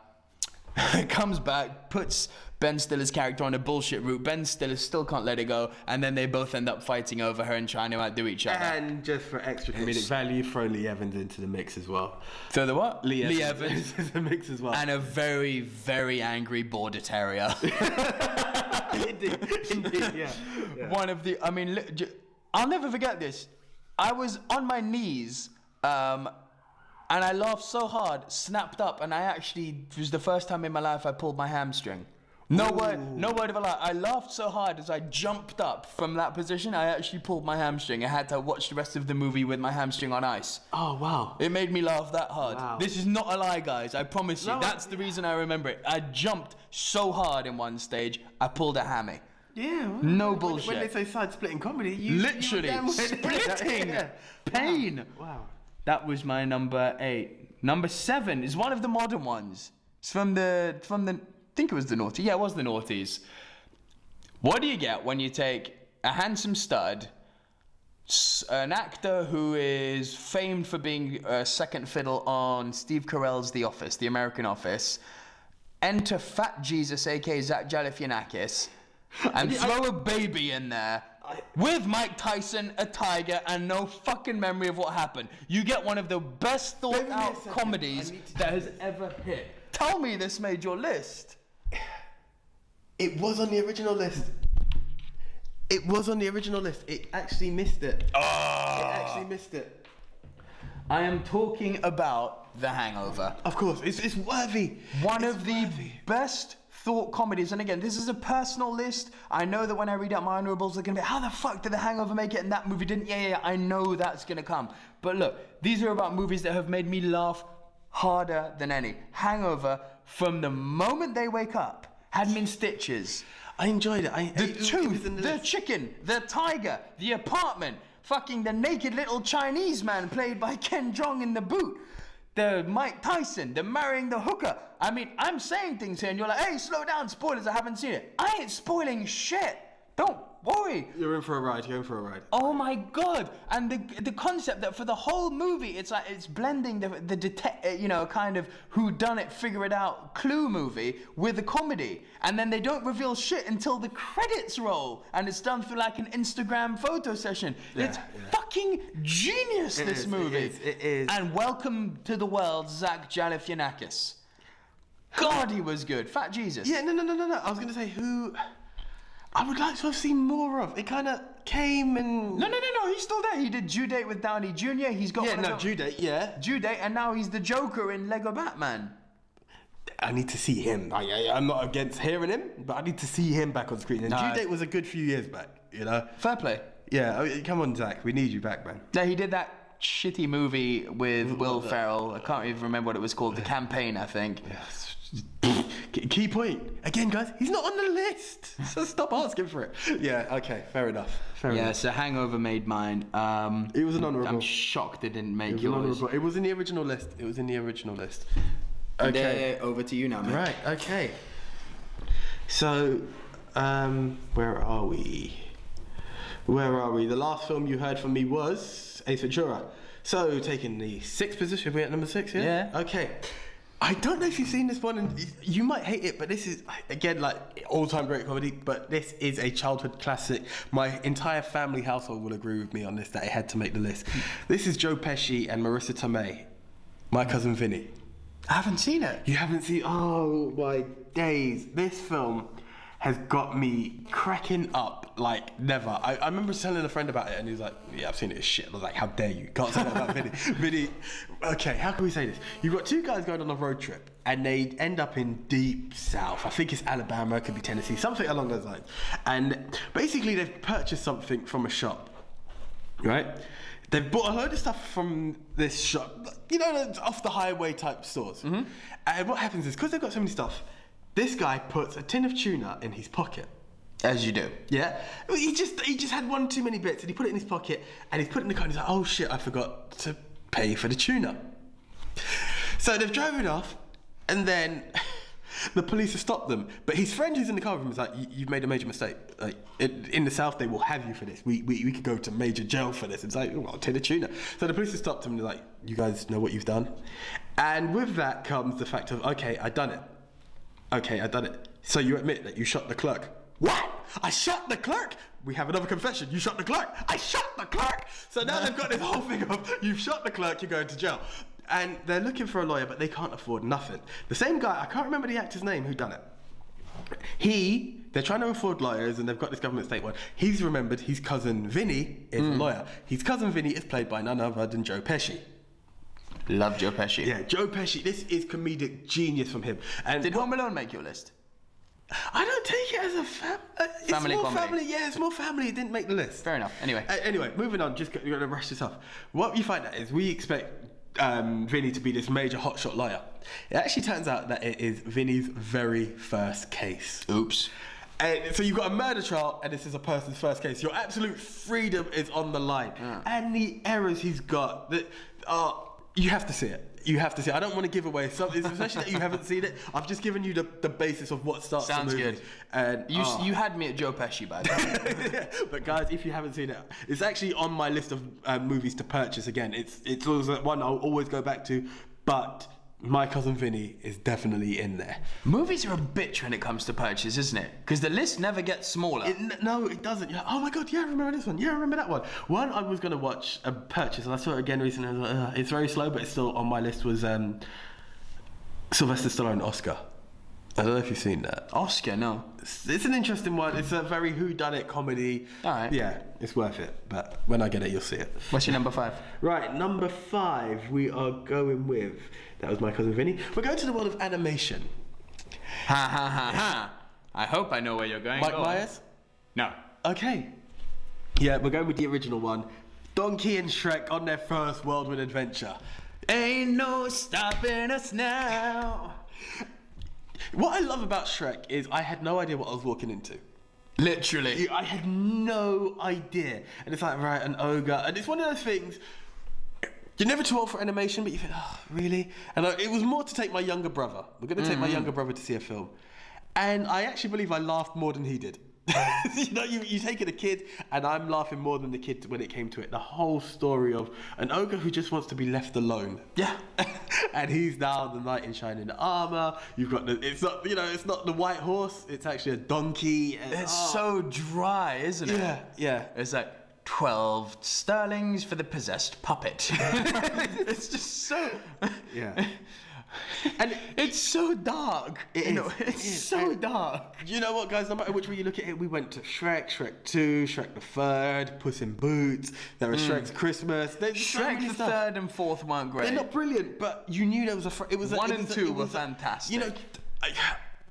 comes back, puts Ben Stiller's character on a bullshit route. Ben Stiller still can't let it go, and then they both end up fighting over her and trying to outdo each other. And just for extra comedic value, throw Lee Evans into the mix as well. So the what? Lee Evans is the mix as well. And a very, very angry border terrier. Indeed, yeah. One of the, I'll never forget this. I was on my knees, and I laughed so hard, snapped up, and it was the first time in my life I pulled my hamstring. No word of a lie. I laughed so hard as I jumped up from that position, I actually pulled my hamstring. I had to watch the rest of the movie with my hamstring on ice. Oh, wow. It made me laugh that hard. Wow. This is not a lie, guys. I promise you. That's the reason I remember it. I jumped so hard in one stage, I pulled a hammy. Yeah. Well, no bullshit. When they say side-splitting comedy, literally splitting. Yeah. Pain. Wow. That was my number 8. Number 7 is one of the modern ones. It's from the think it was the naughty. Yeah, it was the naughties. What do you get when you take a handsome stud, an actor who is famed for being second fiddle on Steve Carell's The Office, The American Office, enter Fat Jesus, aka Zach Galifianakis, and throw a baby in there with Mike Tyson, a tiger, and no fucking memory of what happened? You get one of the best thought out comedies that has ever hit. Tell me this made your list. It was on the original list. It was on the original list. It actually missed it. Oh. It actually missed it. I am talking about The Hangover. Of course, it's worthy. One of the best thought comedies. And again, this is a personal list. I know that when I read out my honorables, they're going to be, how the fuck did The Hangover make it and that movie didn't? Yeah, I know that's going to come. But look, these are about movies that have made me laugh harder than any. Hangover, from the moment they wake up, had me in stitches. I enjoyed it. The tooth, the chicken, the tiger, the apartment, fucking the naked little Chinese man played by Ken Jeong in The Boot, the Mike Tyson, the marrying the hooker. I mean, I'm saying things here and you're like, hey, slow down, spoilers, I haven't seen it. I ain't spoiling shit. Don't worry. You're in for a ride, you're in for a ride. Oh my God. And the concept that for the whole movie, it's like, it's blending the kind of whodunit, figure it out clue movie with a comedy. And then they don't reveal shit until the credits roll. And it's done through like an Instagram photo session. It's fucking genius, this movie. It is. And welcome to the world, Zach Galifianakis. God, he was good. Fat Jesus. Yeah, no. I was going to say who I would like to have seen more of. It kind of came and... No, he's still there. He did Due Date with Downey Jr. He's got... Due Date, Due Date, and now he's the Joker in Lego Batman. I need to see him. I'm not against hearing him, but I need to see him back on screen. And Due Date was a good few years back, you know? Fair play. Yeah, come on, Zach. We need you back, man. Yeah, he did that shitty movie with Will Ferrell. I can't even remember what it was called. The Campaign, I think. Yes. Key point. Again, guys, he's not on the list. So stop asking for it. Yeah, okay, fair enough. So Hangover made mine. It was an honourable. I'm shocked it didn't make yours. It was in the original list. Okay. Over to you now, man. Right, okay. So, where are we? The last film you heard from me was Ace Ventura. So, taking the 6th position. We're at number 6 here? Yeah. Okay. I don't know if you've seen this one, and you might hate it, but this is, again, like, all-time great comedy, but this is a childhood classic. My entire family household will agree with me on this, that it had to make the list. This is Joe Pesci and Marissa Tomei, My Cousin Vinny. I haven't seen it. You haven't seen... Oh, my days. This film has got me cracking up like never. I remember telling a friend about it and he was like, yeah, I've seen it as shit. I was like, how dare you? Can't say that about Vinny. Vinny, okay, how can we say this? You've got two guys going on a road trip and they end up in deep south. I think it's Alabama, it could be Tennessee, something along those lines. And basically they've purchased something from a shop, right? They've bought a load of stuff from this shop, you know, off the highway type stores. Mm-hmm. And what happens is, because they've got so many stuff, this guy puts a tin of tuna in his pocket. As you do. Yeah. He just had one too many bits and he put it in his pocket and he's put it in the car and he's like, oh shit, I forgot to pay for the tuna. So they've driven off and then the police have stopped them. But his friend who's in the car with him is like, you've made a major mistake. Like, in the South, they will have you for this. We could go to major jail for this. It's like, well, tin of tuna. So the police have stopped him and they're like, you guys know what you've done? And with that comes the fact of, okay, I done it. So you admit that you shot the clerk. What? I shot the clerk? We have another confession. You shot the clerk. I shot the clerk. So now they've got this whole thing of, you've shot the clerk, you're going to jail. And they're looking for a lawyer, but they can't afford nothing. The same guy, I can't remember the actor's name who done it. They're trying to afford lawyers and they've got this government state one. He's remembered his cousin Vinny is a lawyer. His cousin Vinny is played by none other than Joe Pesci. Love Joe Pesci. Yeah, Joe Pesci. This is comedic genius from him. And did Home Alone make your list? I don't take it as a family it's more comedy. Family. Yeah, it's more family. It didn't make the list. Fair enough. Anyway, moving on. Just going to rush this off. What you find out is we expect Vinny to be this major hotshot lawyer. It actually turns out that it is Vinny's very first case. Oops. And so you've got a murder trial, and this is a person's first case. Your absolute freedom is on the line, and the errors he's got. You have to see it. you have to see it. I don't want to give away something, especially that you haven't seen it. I've just given you the basis of what starts the movie. Sounds good. And You had me at Joe Pesci, by the way. yeah. But guys, if you haven't seen it, it's actually on my list of movies to purchase again. It's always one I'll always go back to, but My Cousin Vinny is definitely in there. Movies are a bitch when it comes to purchase, isn't it? Because the list never gets smaller. No, it doesn't. You're like, oh my god, yeah, I remember this one. Yeah, I remember that one. One I was going to watch a purchase, and I saw it again recently. I was like, it's very slow, but it's still on my list. Was Sylvester Stallone, Oscar. I don't know if you've seen that. Oscar, no. It's an interesting one. It's a very whodunit comedy. All right. Yeah, it's worth it. But when I get it, you'll see it. What's your number 5? Right, number 5, we are going with. That was My Cousin Vinny. We're going to the world of animation. Ha ha ha ha. I hope I know where you're going. Mike Myers? No. Okay. Yeah, we're going with the original one. Donkey and Shrek on their first whirlwind adventure. Ain't no stopping us now. What I love about Shrek is I had no idea what I was walking into. Literally. I had no idea. And it's like, right, an ogre. And it's one of those things, you're never too old for animation, but you think, oh, really? And it was more to take my younger brother. We're going to take my younger brother to see a film. And I actually believe I laughed more than he did. You know, you take it a kid, and I'm laughing more than the kid when it came to it. The whole story of an ogre who just wants to be left alone. Yeah. And he's now the knight in shining armor. You've got it's not the white horse. It's actually a donkey. And, It's so dry, isn't it? yeah, yeah. It's like 12 sterlings for the possessed puppet. It's just so. Yeah. And it's so dark. It's so dark. You know what, guys? No matter which way you look at it, we went to Shrek, Shrek 2, Shrek the Third, Puss in Boots. There was Shrek's Christmas. Shrek the third and fourth weren't great. They're not brilliant, but you knew there was it was 1 and 2 were fantastic. You know,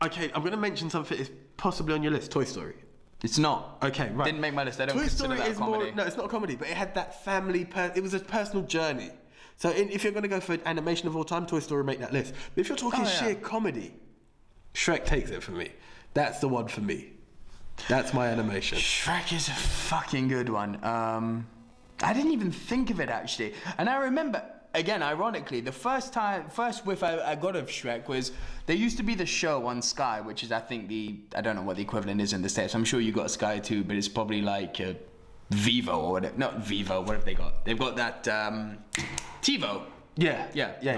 okay, I'm going to mention something that's possibly on your list. Toy Story. It's not. Okay, right. Didn't make my list. I don't Toy consider Story that a is comedy. no, it's not a comedy, but it had that family. It was a personal journey. So if you're going to go for animation of all time, Toy Story make that list. But if you're talking sheer comedy, Shrek takes it for me. That's the one for me. That's my animation. Shrek is a fucking good one. I didn't even think of it actually. And I remember, again, ironically, the first whiff I got of Shrek was, there used to be the show on Sky, which is I think I don't know what the equivalent is in the States. I'm sure you got Sky too, but it's probably like Vivo or whatever. Not Vivo, what have they got? They've got that TiVo. Yeah.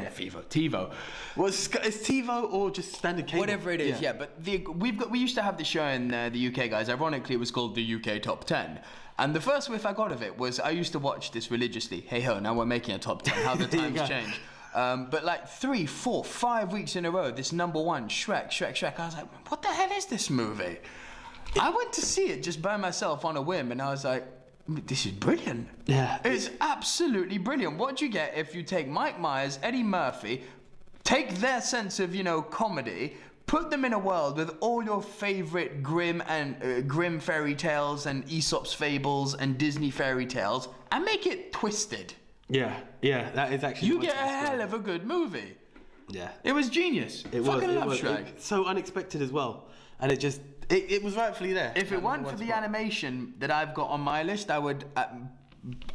Vivo. TiVo. Well, it's TiVo or just standard cable. Whatever it is, yeah. But we used to have the show in the UK, guys. Ironically, it was called the UK Top 10. And the first whiff I got of it was I used to watch this religiously. Hey ho, now we're making a top 10. How the times change. But like 3, 4, 5 weeks in a row, this number 1, Shrek. I was like, what the hell is this movie? I went to see it just by myself on a whim, and I was like, this is brilliant. Yeah. It's absolutely brilliant. What do you get if you take Mike Myers, Eddie Murphy, take their sense of, comedy, put them in a world with all your favorite grim fairy tales and Aesop's fables and Disney fairy tales, and make it twisted? Yeah, that is actually. You get a hell of a good movie. Yeah. It was genius. I fucking love Shrek. So unexpected as well, and it was rightfully there. If it weren't for the animation that I've got on my list, I would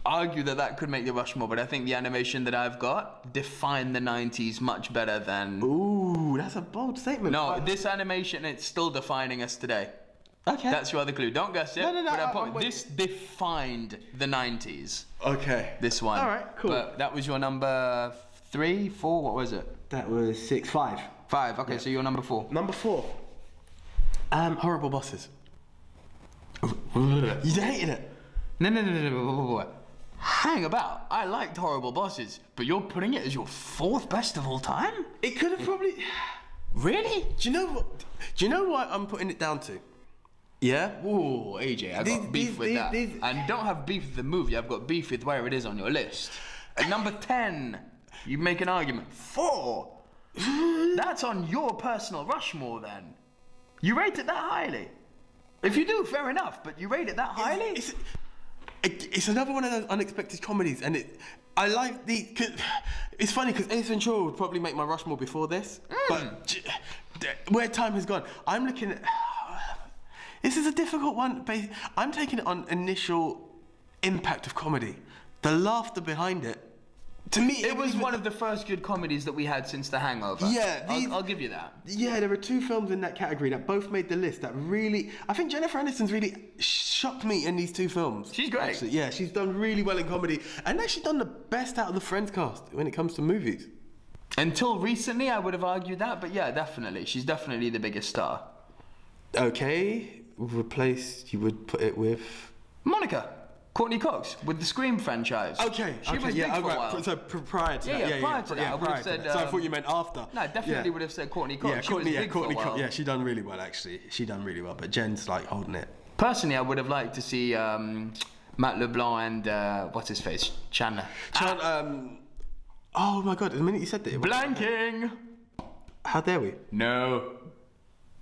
argue that could make the Rushmore, but I think the animation that I've got defined the 90s much better than... Ooh, that's a bold statement. No, this animation, it's still defining us today. Okay. That's your other clue. Don't guess it. No. This defined the 90s. Okay. This one. All right, cool. But that was your number 3, 4, what was it? That was 6, 5. 5, okay, so you're number 4. Number 4. Horrible Bosses. You hated it? No. Hang about. I liked Horrible Bosses, but you're putting it as your 4th best of all time? It could have probably... Really? Do you know what I'm putting it down to? Yeah? Ooh, AJ, I got beef with that. And don't have beef with the movie, I've got beef with where it is on your list. At number 10, you make an argument. 4? That's on your personal Rushmore then. You rate it that highly? If you do, fair enough, but you rate it that highly? It's another one of those unexpected comedies, and I like it's funny because Ace Ventura would probably make my Rushmore before this, but where time has gone, I'm looking at... This is a difficult one. I'm taking it on initial impact of comedy. The laughter behind it To me, It was one of the first good comedies that we had since The Hangover. Yeah, I'll give you that. Yeah, there were 2 films in that category that both made the list that really... I think Jennifer Aniston's really shocked me in these 2 films. She's great. Actually, yeah, she's done really well in comedy and actually done the best out of the Friends cast when it comes to movies. Until recently, I would have argued that, but yeah, definitely. She's definitely the biggest star. Okay, replaced, you would put it with... Monica. Courtney Cox with the Scream franchise. Okay, She was big for a while. So prior to that. Yeah, prior to that, I would have said... So I thought you meant after. No, definitely would have said Courtney Cox. Yeah, she was big Courtney for a while. Cox. Yeah, she done really well, actually. She done really well, but Jen's like holding it. Personally, I would have liked to see Matt LeBlanc and what's his face, Chandler. Oh my God! The minute you said that, Blanking. How dare we? No,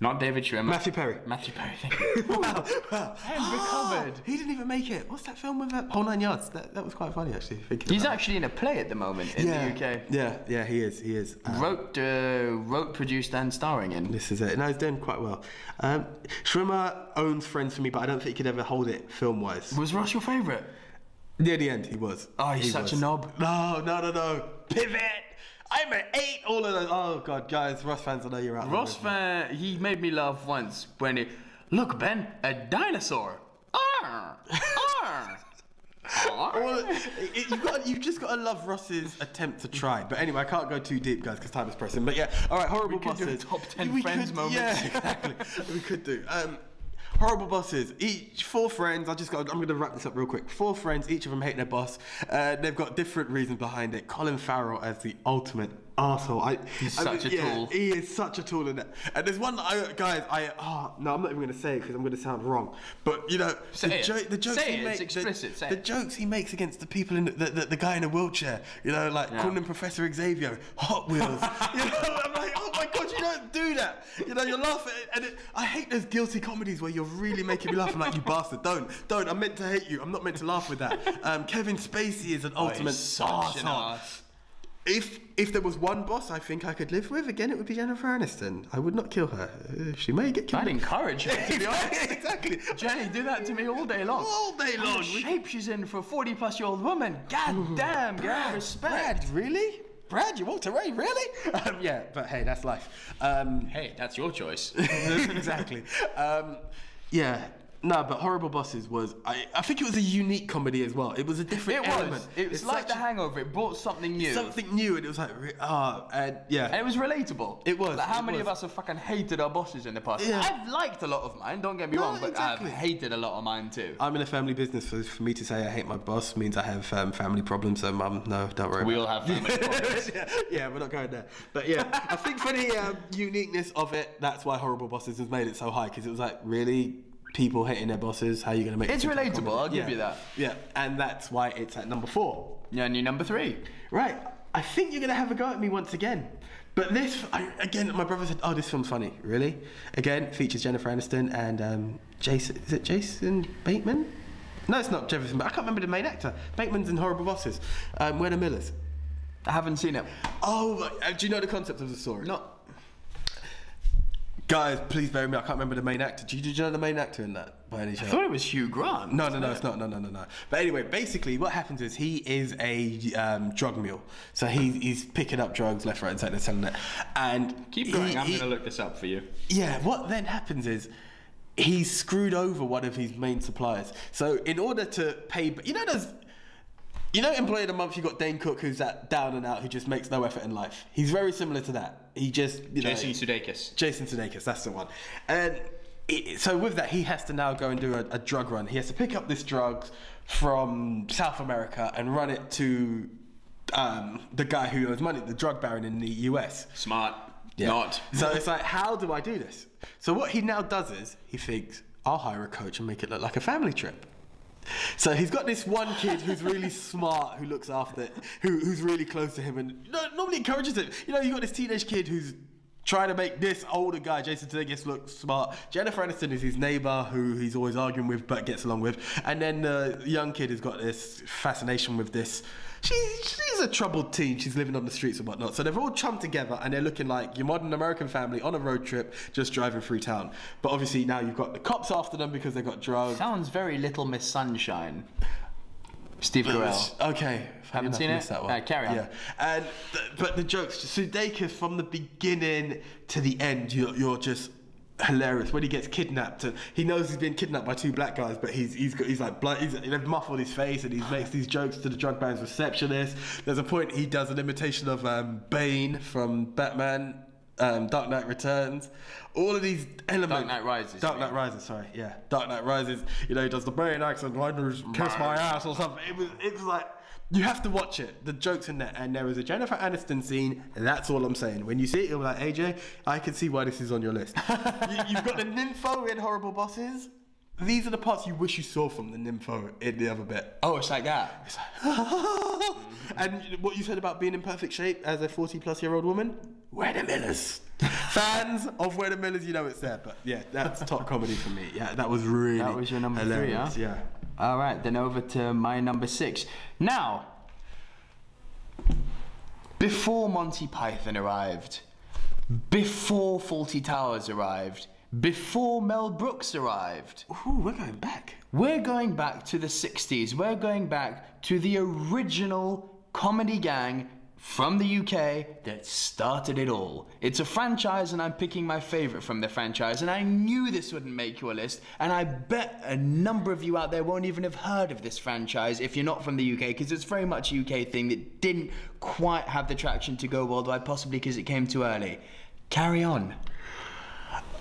not David Schwimmer. Matthew Perry. Matthew Perry. Thank you. Wow. And recovered. He didn't even make it. What's that film with that? Whole 9 yards. That was quite funny, actually. He's actually in a play at the moment in the UK. Yeah, he is. Wrote, produced, and starring in. This is it. No, he's doing quite well. Schwimmer owns Friends for me, but I don't think he could ever hold it film-wise. Was Ross your favourite? Near the end, he was. Oh, he's such a knob. No. Pivot! I'm an 8, all of those. Oh, God, guys, Ross fans, I know you're out. Ross fan, he made me laugh once when he... Look, Ben, a dinosaur. Arr! Arr! Well, you've just got to love Ross's attempt to try. But anyway, I can't go too deep, guys, because time is pressing. But yeah, all right, horrible bosses. We could do a top 10 Friends moments. Yeah, exactly. We could do. Horrible bosses. 4 friends. I'm going to wrap this up real quick. 4 friends. Each of them hate their boss. They've got different reasons behind it. Colin Farrell as the ultimate arsehole. He's such a tool. He is such a tool in that. And there's one that I'm not even going to say it because I'm going to sound wrong. But you know, the jokes he makes. It's explicit. The jokes he makes against the people in the guy in a wheelchair. You know, like calling him Professor Xavier, Hot Wheels. You know, I'm like, oh my God, you don't do that. You know, you're laughing, and I hate those guilty comedies where you're really making me laugh. I'm like, you bastard, don't. I'm meant to hate you. I'm not meant to laugh with that. Kevin Spacey is an ultimate arsehole. If there was one boss I think I could live with, again, it would be Jennifer Aniston. I would not kill her. She may get killed. I'd encourage her, to be honest. Exactly. Jenny, do that to me all day long. All day long. The shape she's in for a 40-plus-year-old woman. God damn, girl, respect. Brad, really? Brad, you Walter Ray, really? Yeah, but hey, that's life. Hey, that's your choice. Exactly. Yeah. No, but Horrible Bosses was... I think it was a unique comedy as well. It was a different element. It was like The Hangover. It brought something new. Something new, and it was like... yeah. And it was relatable. It was. Like, how many of us have fucking hated our bosses in the past? Yeah. I've liked a lot of mine, don't get me wrong, but exactly. I've hated a lot of mine too. I'm in a family business, so for me to say I hate my boss means I have family problems, so Mum, no, don't worry. We all have family problems. Yeah, we're not going there. But yeah, I think for the uniqueness of it, that's why Horrible Bosses has made it so high, because it was like, really... People hating their bosses, how are you going to make it? It's relatable, I'll give you that. Yeah, and that's why it's at number 4. Yeah, and you're number 3. Right, I think you're going to have a go at me once again. But again, my brother said, oh, this film's funny. Really? Again, features Jennifer Aniston and Jason Bateman? No, it's not Jefferson, but I can't remember the main actor. Bateman's in Horrible Bosses. We're the Millers. I haven't seen it. Oh, do you know the concept of the story? No. Guys, please bear with me. I can't remember the main actor. Did you know the main actor in that by any chance? I thought it was Hugh Grant. No, it's not. No. But anyway, basically, what happens is he is a drug mule. So he's picking up drugs left, right, and centre, selling it. And keep going. I'm going to look this up for you. Yeah. What then happens is he's screwed over one of his main suppliers. So in order to pay, Employee of the Month, you got Dane Cook, who's that down and out, who just makes no effort in life. He's very similar to that. He just, Jason Sudeikis. Jason Sudeikis, that's the one. And so with that, he has to now go and do a drug run. He has to pick up this drugs from South America and run it to the guy who owes money, the drug baron in the US. Smart. Yeah. Not. So it's like, how do I do this? So what he now does is, he thinks, I'll hire a coach and make it look like a family trip. So he's got this one kid who's really smart, who looks after it, who's really close to him and normally encourages him. You got this teenage kid who's trying to make this older guy, Jason Sudeikis, look smart. Jennifer Aniston is his neighbour, who he's always arguing with but gets along with. And then the young kid has got this fascination with this. She's a troubled teen. She's living on the streets and whatnot. So they've all chummed together and they're looking like your modern American family on a road trip, just driving through town. But obviously now you've got the cops after them because they got drugs. Sounds very Little Miss Sunshine. Steve Carell. Okay. Haven't seen it? That one. Carry on. Yeah. And but the jokes, Sudeikis, from the beginning to the end, you're just hilarious. When he gets kidnapped, and he knows he's been kidnapped by two black guys, but he's like blood. They've muffled his face, and he makes these jokes to the drug man's receptionist. There's a point he does an imitation of Bane from Batman. Dark Knight Returns, all of these elements. Dark Knight Rises. Dark Knight Rises, sorry, yeah. Dark Knight Rises. You know, he does the Bane accent, kiss my ass or something. It was like, you have to watch it. The jokes in there, and there is a Jennifer Aniston scene. And that's all I'm saying. When you see it, you'll be like, AJ, I can see why this is on your list. You've got the nympho in Horrible Bosses. These are the parts you wish you saw from the nympho in the other bit. Oh, it's like that. It's like, and what you said about being in perfect shape as a 40-plus-year-old woman, We're the Millers. Fans of We're the Millers, you know it's there. But yeah, that's top comedy for me. Yeah, that was really That was your number hilarious. 3, huh? Yeah. All right, then over to my number 6. Now, before Monty Python arrived, before Fawlty Towers arrived, before Mel Brooks arrived. Ooh, we're going back. We're going back to the 60s. We're going back to the original comedy gang from the UK that started it all. It's a franchise, and I'm picking my favourite from the franchise, and I knew this wouldn't make your list, and I bet a number of you out there won't even have heard of this franchise if you're not from the UK, because it's very much a UK thing that didn't quite have the traction to go worldwide, possibly because it came too early. Carry On.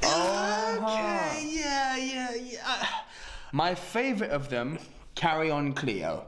Okay, yeah. My favourite of them, Carry On Cleo,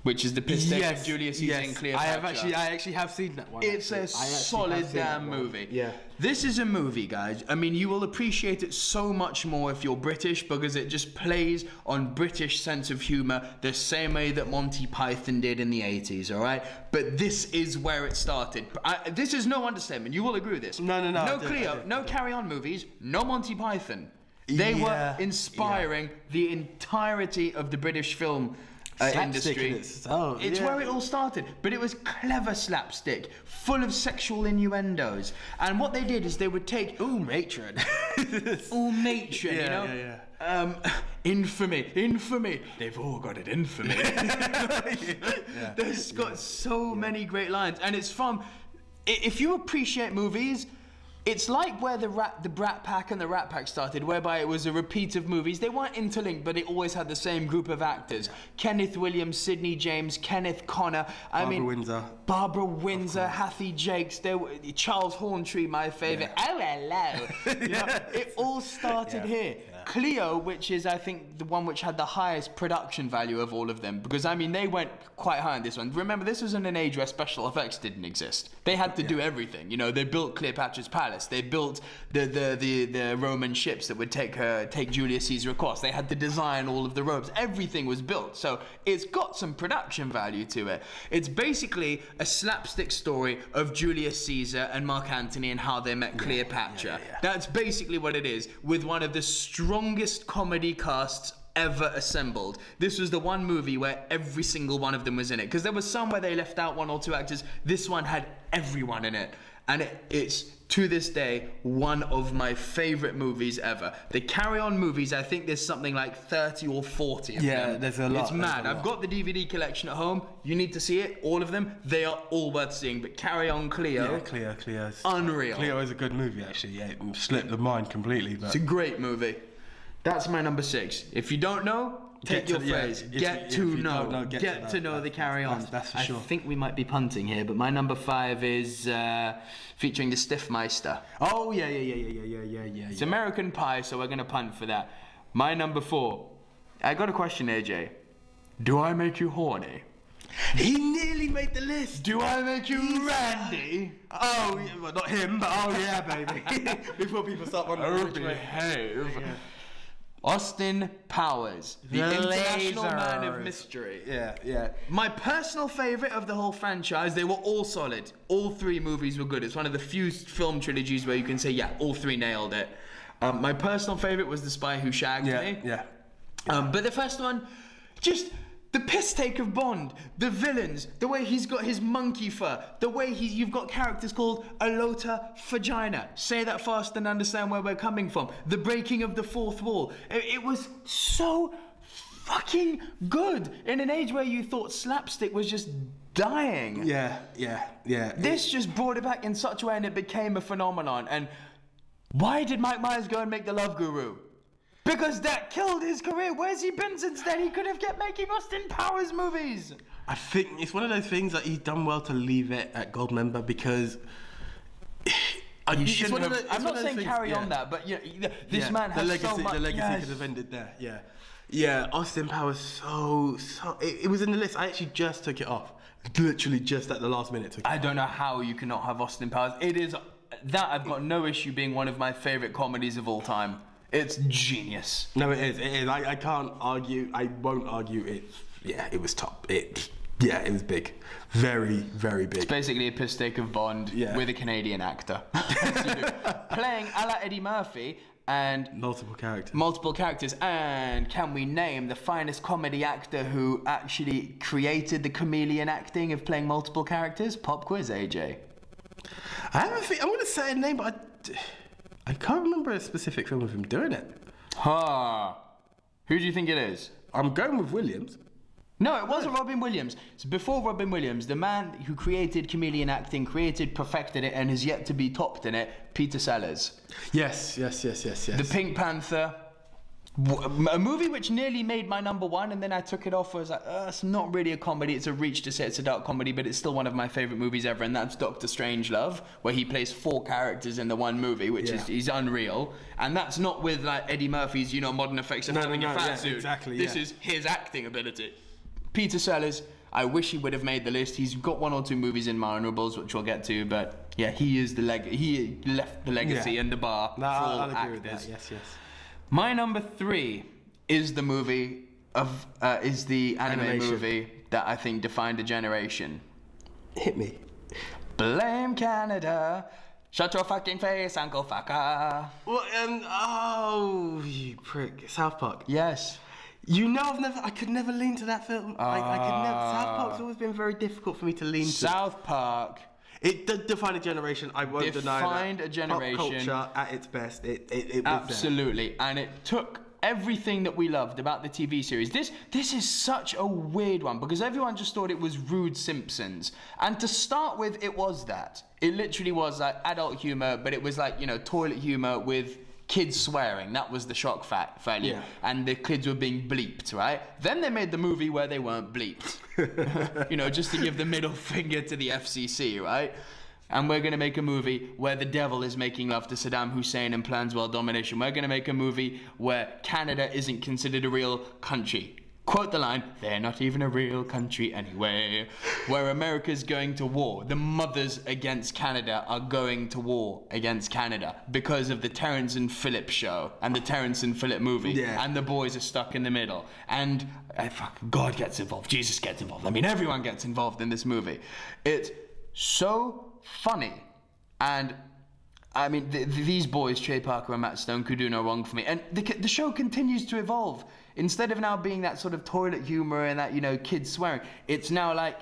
which is the piss take of Julius Caesar and Cleopatra. I actually have seen that one. It's a solid damn movie. Yeah. This is a movie, guys. I mean, you will appreciate it so much more if you're British, because it just plays on British sense of humour the same way that Monty Python did in the 80s, all right? But this is where it started. This is no understatement. You will agree with this. No. No Cleo, no Carry On movies, no Monty Python. They were inspiring the entirety of the British film industry. It's where it all started, but it was clever slapstick, full of sexual innuendos. And what they did is they would take matron, matron, you know. Infamy. They've all got it, infamy. There's got so many great lines, and it's fun. If you appreciate movies, it's like where the Brat Pack and the Rat Pack started, whereby it was a repeat of movies. They weren't interlinked, but it always had the same group of actors. Kenneth Williams, Sidney James, Kenneth Connor. Barbara Windsor, Hattie Jakes, Charles Horntree, my favourite. Oh, hello. You know, it all started here. Cleo, which is, I think, the one which had the highest production value of all of them, because, I mean, they went quite high on this one. Remember, this was in an age where special effects didn't exist. They had to do everything. You know, they built Cleopatra's Palace. They built the Roman ships that would take Julius Caesar across. They had to design all of the robes. Everything was built. So it's got some production value to it. It's basically a slapstick story of Julius Caesar and Mark Antony and how they met Cleopatra. That's basically what it is, with one of the strongest comedy casts ever assembled. This was the one movie where every single one of them was in it, because there was some where they left out 1 or 2 actors. This one had everyone in it, and it's to this day one of my favorite movies ever. The Carry On movies, I think there's something like 30 or 40 of them. Yeah, there's a lot. It's mad. I've got the DVD collection at home. You need to see it, all of them. They are all worth seeing. But Carry On Cleo, Cleo's unreal. Cleo is a good movie, actually. Yeah, it slipped the mind completely. But it's a great movie. That's my number 6. If you don't know, take your phrase. Get to know the Carry On. That's for sure. I think we might be punting here, but my number 5 is featuring the Stiffmeister. Oh, yeah. It's American Pie, so we're going to punt for that. My number 4. I got a question, AJ. Do I make you horny? He nearly made the list. Do I make you randy? Oh, well, not him, but oh yeah, baby. Before people start wondering which way. Behave. Austin Powers, the international man of mystery. Yeah. My personal favourite of the whole franchise, they were all solid. All 3 movies were good. It's one of the few film trilogies where you can say, yeah, all 3 nailed it. My personal favourite was The Spy Who Shagged Me. Yeah. But the first one, just the piss take of Bond, the villains, the way he's got his monkey fur, the way you've got characters called Alota Vagina. Say that fast and understand where we're coming from. The breaking of the fourth wall. It was so fucking good in an age where you thought slapstick was just dying. Yeah. This just brought it back in such a way, and it became a phenomenon. And why did Mike Myers go and make The Love Guru? Because that killed his career. Where's he been since then? He could have kept making Austin Powers movies. I think it's one of those things that he's done well to leave it at Goldmember because. You shouldn't have. I'm not saying carry on that, but this man has so much. The legacy could have ended there. Yeah. Austin Powers, so it was in the list. I actually just took it off, literally just at the last minute. I don't know how you cannot have Austin Powers. It is that I've got no issue being one of my favorite comedies of all time. It's genius. No, it is. It is. I can't argue. I won't argue. It was top. It was big. Very, very big. It's basically a piss steak of Bond with a Canadian actor. Playing a la Eddie Murphy and... Multiple characters. And can we name the finest comedy actor who actually created the chameleon acting of playing multiple characters? Pop quiz, AJ. I have a feeling... I'm going to say a name, but I can't remember a specific film of him doing it. Who do you think it is? I'm going with Williams. No, it wasn't Robin Williams. So before Robin Williams, the man who created chameleon acting, perfected it, and has yet to be topped in it, Peter Sellers. Yes. The Pink Panther. A movie which nearly made my number one, and then I took it off. I was like, it's not really a comedy. It's a reach to say it's a dark comedy, but it's still one of my favourite movies ever, and that's Doctor Strangelove, where he plays 4 characters in the one movie, which is unreal. And that's not with like Eddie Murphy's, modern effects of having a fat suit. Exactly. This is his acting ability. Peter Sellers, I wish he would have made the list. He's got 1 or 2 movies in my honourables, which we'll get to, but yeah, he left the legacy and the bar for all I'll agree actors. with that. Yes. My number 3 is the movie is the anime movie that I think defined a generation. Hit me. Blame Canada. Shut your fucking face, Uncle Fucker. Well, you prick. South Park. Yes. I could never lean to that film. I could never. South Park's always been very difficult for me to lean to. South Park. It defined a generation. I won't deny that. Defined a generation. Pop culture at its best. It was absolutely, there. And it took everything that we loved about the TV series. This is such a weird one because everyone just thought it was Rude Simpsons, and to start with, it was that. It literally was like adult humor, but it was like toilet humor with kids swearing. That was the shock value. And the kids were being bleeped, right? Then they made the movie where they weren't bleeped. Just to give the middle finger to the FCC, right? And we're going to make a movie where the devil is making love to Saddam Hussein and plans world domination. We're going to make a movie where Canada isn't considered a real country. Quote the line, they're not even a real country anyway. Where America's going to war. The mothers against Canada are going to war against Canada because of the Terrence and Phillip show and the Terrence and Phillip movie. Yeah. And the boys are stuck in the middle. And God gets involved. Jesus gets involved. I mean, everyone gets involved in this movie. It's so funny. And I mean, these boys, Trey Parker and Matt Stone, could do no wrong for me. And the show continues to evolve. Instead of now being that sort of toilet humor and that, kids swearing, it's now like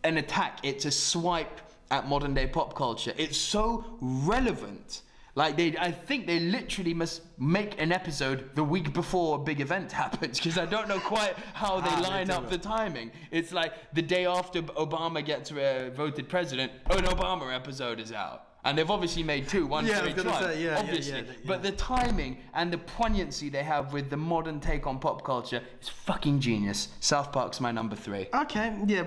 an attack. It's a swipe at modern day pop culture. It's so relevant. Like, I think they literally must make an episode the week before a big event happens, because I don't know quite how they line up the timing. It's like the day after Obama gets voted president, an Obama episode is out. And they've obviously made 2, one for each one, obviously. But the timing and the poignancy they have with the modern take on pop culture is fucking genius. South Park's my number 3. Okay, yeah,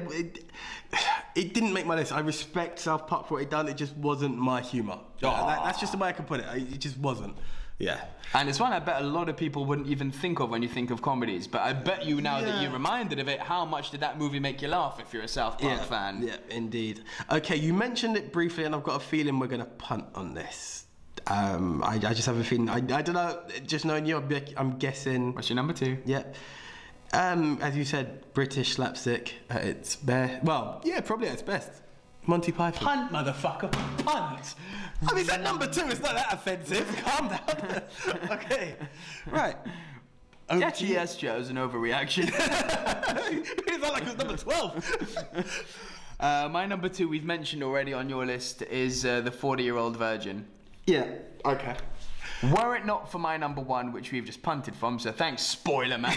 it didn't make my list. I respect South Park for what it done. It just wasn't my humour. That's just the way I can put it. It just wasn't. Yeah. And it's one I bet a lot of people wouldn't even think of when you think of comedies. But I bet you now that you're reminded of it, how much did that movie make you laugh if you're a South Park fan? Yeah, indeed. Okay, you mentioned it briefly, and I've got a feeling we're going to punt on this. I just have a feeling. I don't know. Just knowing you, I'm guessing. What's your number 2? Yeah. As you said, British slapstick at its best. Well, yeah, probably at its best. Monty Python. Punt, motherfucker. Punt. I mean, that number 2 is not that offensive. Calm down. Okay. Right. Actually, yes, Joe, is an overreaction. It's not like it was number 12. My number 2, we've mentioned already on your list, is The 40-Year-Old Virgin. Yeah. Okay. Were it not for my number one, which we've just punted from, so thanks, spoiler man.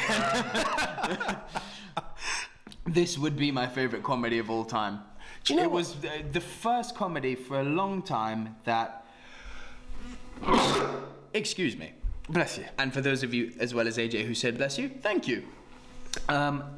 This would be my favourite comedy of all time. Do you know it was the first comedy for a long time that... Excuse me. Bless you. And for those of you, as well as AJ, who said bless you, thank you.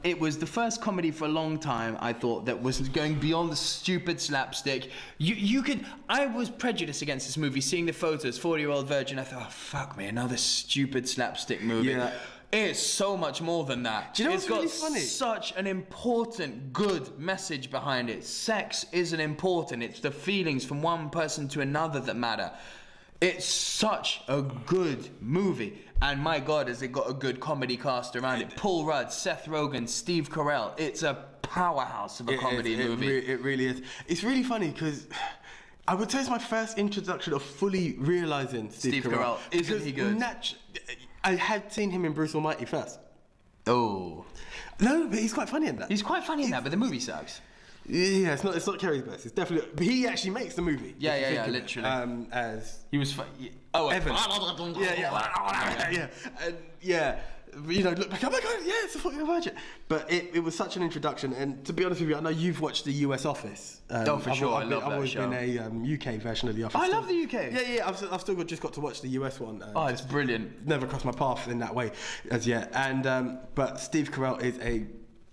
It was the first comedy for a long time, I thought, that was going beyond the stupid slapstick. I was prejudiced against this movie, seeing the photos, 40-year-old virgin. I thought, oh, fuck me, another stupid slapstick movie. Yeah. It's so much more than that. Do you know what's really funny? It's got such an important, good message behind it. Sex isn't important. It's the feelings from one person to another that matter. It's such a good movie. And my God, has it got a good comedy cast around it. Paul Rudd, Seth Rogen, Steve Carell. It's a powerhouse of a comedy movie. It really is. It's really funny because I would say it's my first introduction of fully realising Steve Carell. Isn't he good? I had seen him in Bruce Almighty first. Oh. No, but he's quite funny in that. He's quite funny in that, but the movie sucks. Yeah, it's not Kerry's best. It's definitely. But he actually makes the movie. Yeah, literally. As he was. Evan. Yeah. You know, look back. Oh my God! Yeah, it's a fucking virgin. But it was such an introduction. And to be honest with you, I know you've watched the US Office. For sure. I love that show. I've always been a UK version of the Office. I love the UK. Yeah. I've still just got to watch the US one. It's brilliant. Never crossed my path in that way as yet. And but Steve Carell is a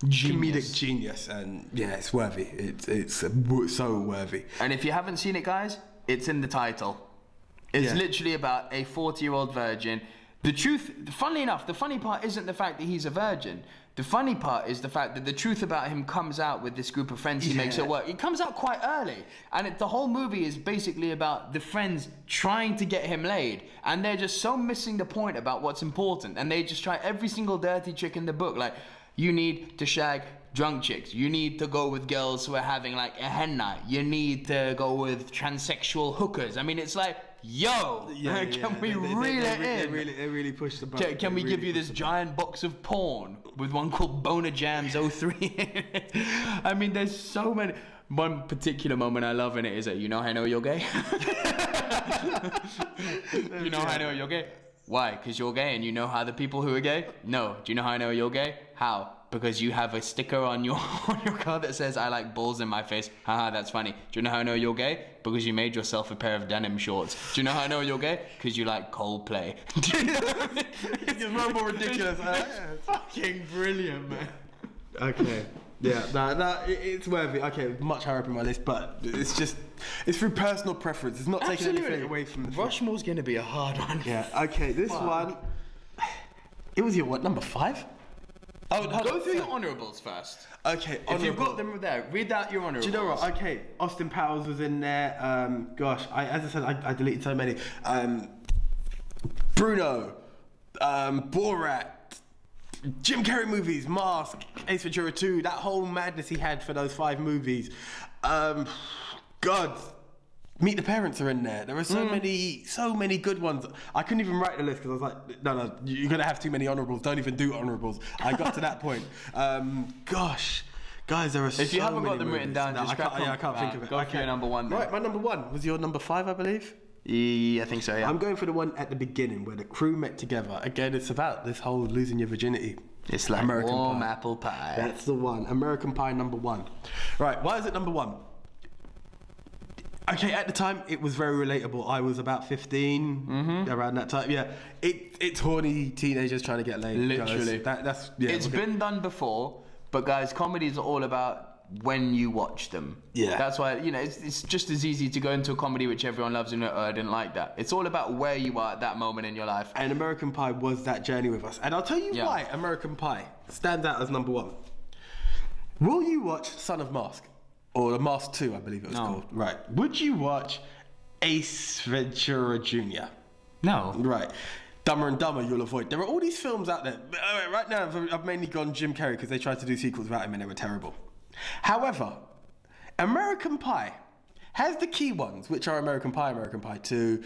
comedic genius, and yeah, it's worthy. It's so worthy. And if you haven't seen it, guys, it's in the title. It's literally about a 40-year-old virgin. The truth, funnily enough, the funny part isn't the fact that he's a virgin. The funny part is the fact that the truth about him comes out with this group of friends he makes at work. It comes out quite early. And the whole movie is basically about the friends trying to get him laid. And they're just so missing the point about what's important. And they just try every single dirty trick in the book. Like, you need to shag drunk chicks. You need to go with girls who are having like a hen night. You need to go with transsexual hookers. I mean, it's like, yo, can we reel it in? They really push the button. Can we give you this giant box of porn with one called Boner Jams 03? I mean, there's so many. One particular moment I love in it is that, you know how I know you're gay? You know how I know you're gay? Why? Because you're gay and you know how the people who are gay? No. Do you know how I know you're gay? How? Because you have a sticker on your car that says, I like balls in my face. Haha, that's funny. Do you know how I know you're gay? Because you made yourself a pair of denim shorts. Do you know how I know you're gay? Because you like Coldplay. It's no more ridiculous. Fucking brilliant, man. Okay. Yeah, it's worthy. Okay, much higher up in my list, but it's through personal preference. It's not taking anything away from the Rushmore's going to be a hard one. Yeah, okay, this one, it was your, number 5? Oh, go through your honourables first. Okay, if you've got them there, read out your honourables. Do you know what? Okay, Austin Powers was in there. Gosh, as I said, I deleted so many. Bruno, Borat, Jim Carrey movies, Mask, Ace Ventura 2, that whole madness he had for those 5 movies. God, Meet the Parents are in there. There are so many good ones. I couldn't even write the list because I was like, no, you're gonna have too many honourables. Don't even do honourables. I got to that point. Gosh, guys, there are so many. If you haven't got them movies. written down, I can't think of it. Go for your number 1. Then. Right, my number 1 was your number 5, I believe. Yeah, I think so, yeah. I'm going for the one at the beginning where the crew met together. Again, it's about this whole losing your virginity. It's like American warm Pie. apple pie. That's the one. American Pie number 1. Right, why is it number 1? Okay, at the time, it was very relatable. I was about 15, around that time. Yeah, it's horny teenagers trying to get laid. Literally. It's been done before, but guys, comedies are all about when you watch them. Yeah. That's why, you know, it's just as easy to go into a comedy which everyone loves and I didn't like that. It's all about where you are at that moment in your life. And American Pie was that journey with us. And I'll tell you why American Pie stands out as number 1. Will you watch Son of Mask? Or The Mask 2, I believe it was called. Right. Would you watch Ace Ventura Jr.? No. Right. Dumber and Dumber, you'll avoid. There are all these films out there. Right now, I've mainly gone Jim Carrey because they tried to do sequels without him and they were terrible. However, American Pie has the key ones, which are American Pie 2,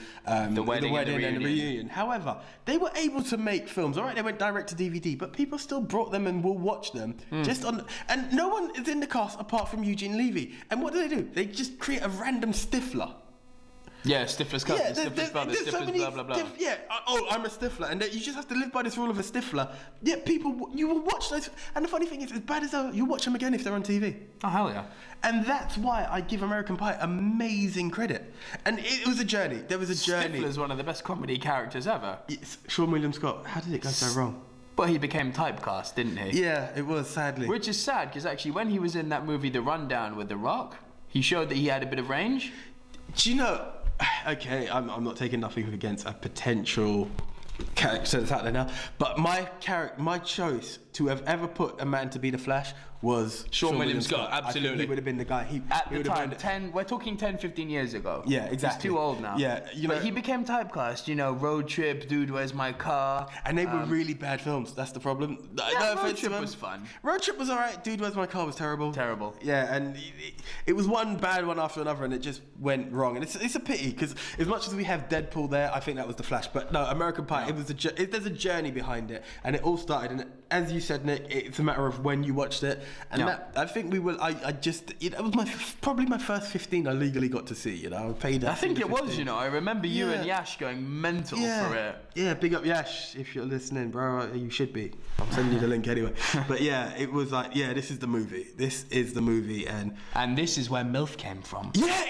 The Wedding and the Reunion. However, they were able to make films. All right, they went direct to DVD, but people still brought them and will watch them. And no one is in the cast apart from Eugene Levy. And what do? They just create a random Stifler. Yeah, Stifler's cousin, Yeah, Stifler's brother, there's so Stifler's many blah, blah, blah. Yeah, oh, I'm a Stifler, and you just have to live by this rule of a Stifler. Yeah, people, you will watch those, and the funny thing is, as bad as you'll watch them again if they're on TV. Oh, hell yeah. And that's why I give American Pie amazing credit. And it was a journey. There was a journey. Stifler's one of the best comedy characters ever. Sean William Scott, how did it go so wrong? But he became typecast, didn't he? Yeah, it was, sadly. Which is sad, because actually when he was in that movie The Rundown with The Rock, he showed that he had a bit of range. Do you know, okay, I'm not taking nothing against a potential character that's out there now, but my choice to have ever put a man to be the Flash was Sean William Scott, absolutely. I think he would have been the guy. At the time, we're talking 10, 15 years ago. Yeah, exactly. He's too old now. Yeah, but he became typecast, you know, Road Trip, Dude, Where's My Car? And they were really bad films, that's the problem. Yeah, Road Trip was fun. Road Trip was alright, Dude, Where's My Car was terrible. Terrible. Yeah, and it was one bad one after another, and it just went wrong. And it's a pity, because as much as we have Deadpool there, I think that was the Flash. But no, American Pie, there's a journey behind it, and it all started, and as you said, Nick, it's a matter of when you watched it, and that, I think we will. It was probably my first 15 I legally got to see. You know, I paid. I think it was. You know, I remember you and Yash going mental for it. Yeah, big up Yash if you're listening, bro. You should be. I'm sending you the link anyway. But yeah, it was like, yeah, this is the movie. This is the movie, and this is where MILF came from. Yeah,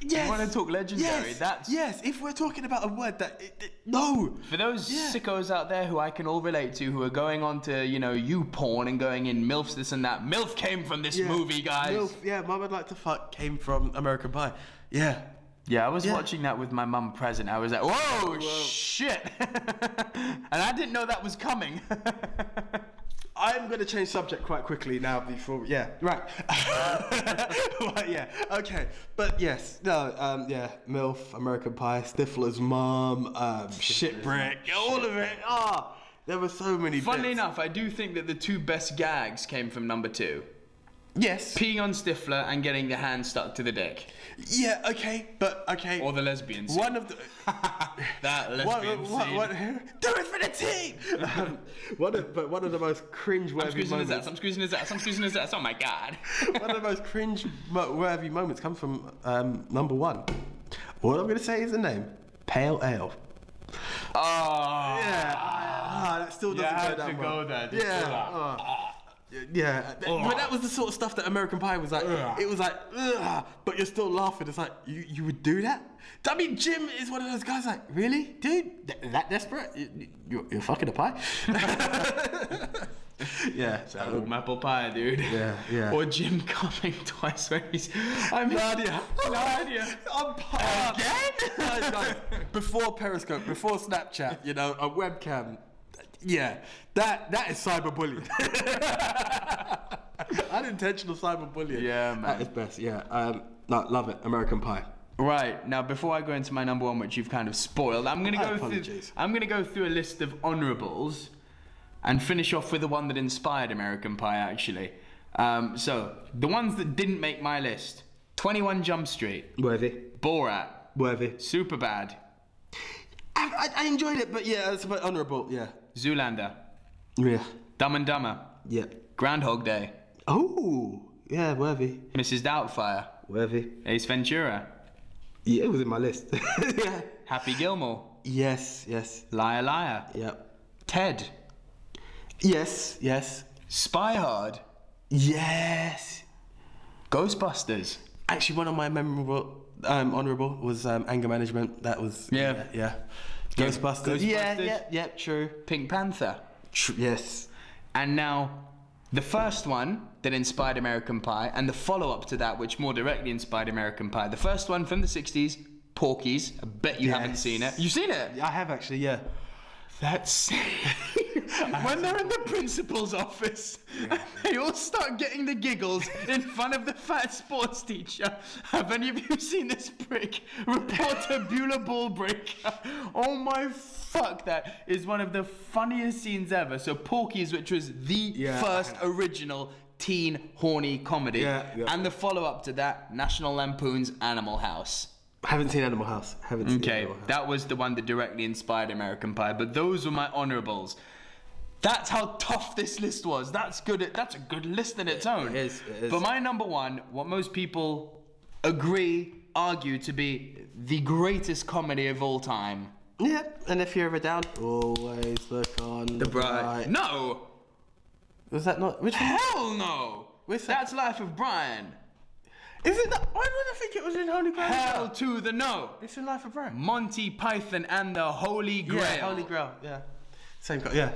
yes. You want to talk legendary? Yes. If we're talking about a word that no. For those sickos out there who I can all relate to, who are going on to YouPorn and going in MILFs this and that. MILF came from this movie, guys. MILF, Mum Would Like to Fuck came from American Pie. Yeah. Yeah, I was watching that with my mum present. I was like, whoa. Shit. And I didn't know that was coming. I'm going to change subject quite quickly now before... Yeah, right. Right, yeah, okay. But yes, no, MILF, American Pie, Stifler's mum, Shipwreck, all of it. There were so many Funnily enough, I do think that the two best gags came from number 2. Yes. Peeing on Stifler and getting the hand stuck to the dick. Yeah, okay. Or the lesbian scene. One of the... that lesbian scene. Do it for the team! One of the most cringe-worthy moments... I'm squeezing his ass. Oh my God. One of the most cringe-worthy moments comes from number 1. All I'm going to say is the name. Pale Ale. Oh. Yeah. That still doesn't go that well. Yeah. Yeah, but that was the sort of stuff that American Pie was like. It was like, but you're still laughing. It's like, you would do that? I mean, Jim is one of those guys like, really, dude? That desperate? You're fucking a pie? Yeah. Apple pie, dude. Yeah. Or Jim coming twice where he's, I'm Nadia. I'm pie. Again? Guys, before Periscope, before Snapchat, a webcam. Yeah, that is cyberbullying. Unintentional cyberbullying. Yeah, man. That is best. Yeah. No, love it. American Pie. Right, now before I go into my number 1, which you've kind of spoiled, I'm gonna go through a list of honourables and finish off with the one that inspired American Pie, actually. So the ones that didn't make my list: 21 Jump Street, worthy. Borat, worthy. Superbad. I enjoyed it, but yeah, it's a bit honourable. Yeah. Zoolander. Yeah. Dumb and Dumber. Yeah. Groundhog Day. Oh, yeah, worthy. Mrs. Doubtfire. Worthy. Ace Ventura. Yeah, it was in my list. Yeah. Happy Gilmore. Yes. Liar Liar. Yep. Ted. Yes. Spy Hard. Yes. Ghostbusters. Actually, one of my memorable, honourable was anger management. That was yeah. Ghostbusters. Yeah, true. Pink Panther. Yes. And now, the first one that inspired American Pie, and the follow-up to that, which more directly inspired American Pie. The first one from the 60s, Porky's. I bet you haven't seen it. You've seen it? I have, actually, yeah. That's when they're in the principal's office and they all start getting the giggles in front of the fat sports teacher. Have any of you seen this prick? Reporter Beulah Ballbreaker. Oh my fuck, that is one of the funniest scenes ever. So Porky's, which was the first original teen horny comedy. And the follow-up to that, National Lampoon's Animal House. Haven't seen Animal House. That was the one that directly inspired American Pie. But those were my honourables. That's how tough this list was. That's good. That's a good list in its own. It is. But my number 1, what most people argue to be the greatest comedy of all time. Yeah, and if you're ever down, always look on the bright. No! Was that not? Which one? Hell no! Which that? That's Life of Brian. Is it not? Why did I think it was in Holy Grail? Hell to the no! It's in Life of Brian. Monty Python and the Holy Grail. Yeah, Holy Grail, yeah. Same guy, yeah.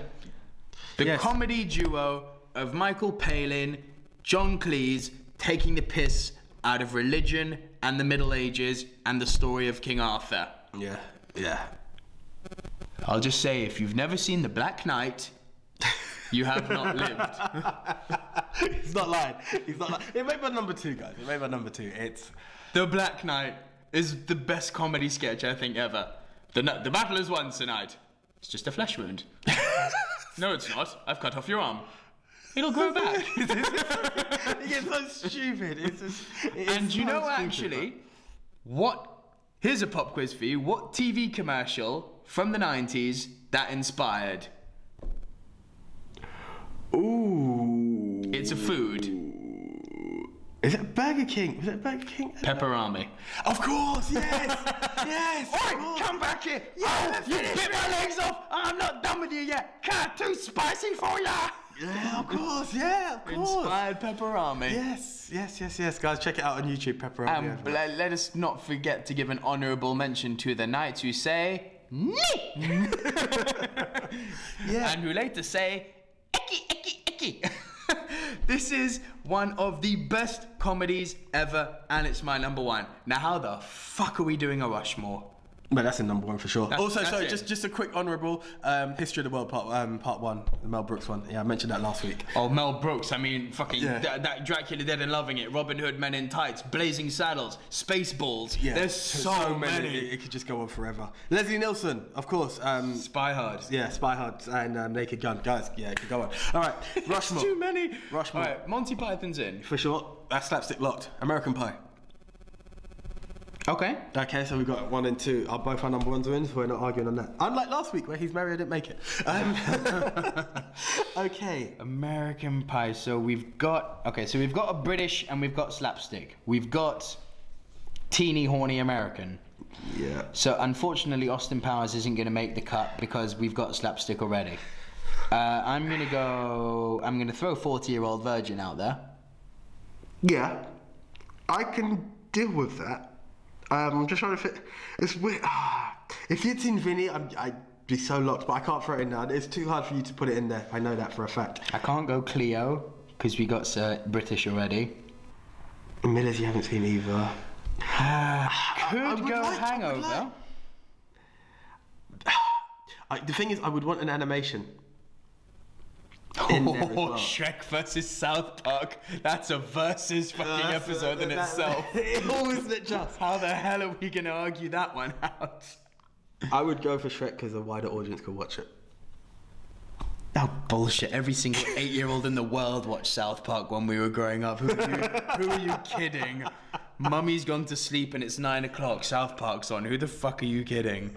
The comedy duo of Michael Palin, John Cleese, taking the piss out of religion and the Middle Ages and the story of King Arthur. Yeah, yeah. I'll just say, if you've never seen The Black Knight, you have not lived. He's not lying. He's not lying. It made my number 2, guys. It made my number 2. It's... The Black Knight is the best comedy sketch I think ever. The battle is won tonight. It's just a flesh wound. No, it's not. I've cut off your arm. It'll grow back. It gets so stupid. And you know, actually, what... Here's a pop quiz for you. What TV commercial from the 90s that inspired? Ooh. It's a food. Is it Burger King? Was it Burger King? Pepperami. Of course, yes! Yes! Oi, come back here! Yeah, You get my legs off! I'm not done with you yet! Cat too spicy for ya! Yeah, of course, yeah, of course. Inspired Pepperami. Yes. Guys, check it out on YouTube, Pepperami. Let us not forget to give an honourable mention to the knights who say "Nee!" Yeah. And who later say "Icky, icky, icky." This is one of the best comedies ever, and it's my number 1. Now, how the fuck are we doing a Rushmore? But that's in number 1 for sure. Also, sorry, it. just a quick honourable History of the World part 1, the Mel Brooks one. Yeah, I mentioned that last week. Oh, Mel Brooks, I mean, fucking Yeah. that Dracula Dead and Loving It, Robin Hood, Men in Tights, Blazing Saddles, Spaceballs. Yeah, There's so many. It could just go on forever. Leslie Nielsen, of course. Spy Hard. Yeah, Spy Hard and Naked Gun. Guys, yeah, it could go on. All right, Rushmore. Too many. Rushmore. All right, Monty Python's in. For sure. That's slapstick locked. American Pie. Okay. Okay, so we've got 1 and 2. Both our number 1s are in, so we're not arguing on that. Unlike last week where he's married, I didn't make it. Okay. American Pie. So we've got a British and we've got slapstick. We've got teeny horny American. Yeah. So unfortunately, Austin Powers isn't going to make the cut because we've got slapstick already. I'm gonna throw 40-year-old virgin out there. Yeah. I can deal with that. I'm just trying to fit. It's weird. If you'd seen Vinny, I'd be so locked, but I can't throw it in now. It's too hard for you to put it in there. I know that for a fact. I can't go Cleo because we got British already. Millers, you haven't seen either. Could go Hangover. The thing is, I would want an animation. In there as well. Shrek versus South Park. That's a versus fucking episode in itself. Isn't it just? How the hell are we going to argue that one out? I would go for Shrek because a wider audience could watch it. Oh, bullshit. Every single 8-year-old in the world watched South Park when we were growing up. Who are you kidding? Mummy's gone to sleep and it's 9 o'clock. South Park's on. Who the fuck are you kidding?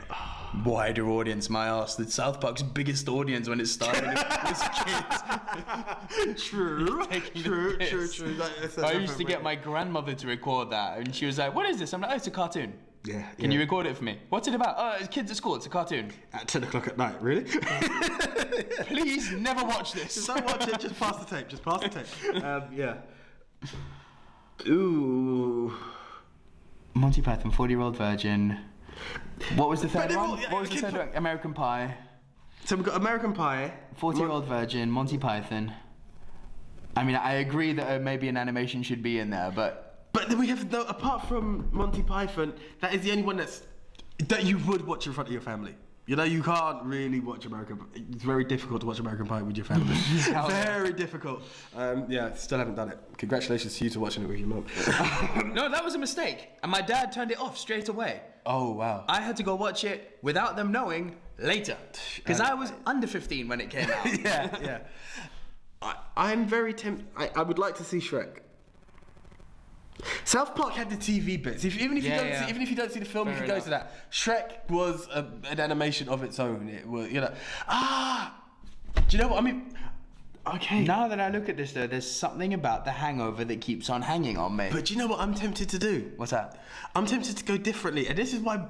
Wider audience, my ass. The South Park's biggest audience when it started was kids. True. I used to get my grandmother to record that, and she was like, "What is this?" I'm like, "Oh, it's a cartoon." Yeah. Can you record it for me? What's it about? Oh, it's kids at school. It's a cartoon. At 10 o'clock at night, really? Please never watch this. Just don't watch it. Just pass the tape. Yeah. Ooh. Monty Python, 40-year-old virgin. What was the third But one? yeah, What was the third one? American Pie. So we've got American Pie. 40-year-old virgin, Monty Python. I mean, I agree that maybe an animation should be in there, but then we have, apart from Monty Python, that is the only one that you would watch in front of your family. You know, you can't really watch American Pie. It's very difficult to watch American Pie with your family. Very difficult. Still haven't done it. Congratulations to you to watching it with your mum. No, that was a mistake. And my dad turned it off straight away. Oh, wow. I had to go watch it without them knowing later. Because I was under 15 when it came out. Yeah. I'm very tempted. I would like to see Shrek. South Park had the TV bits. Even if you don't see the film, you can go to that. Shrek was an animation of its own. It was, Do you know what I mean? Okay. Now that I look at this, though, there's something about the Hangover that keeps on hanging on me. But do you know what I'm tempted to do? What's that? I'm tempted to go differently, and this is why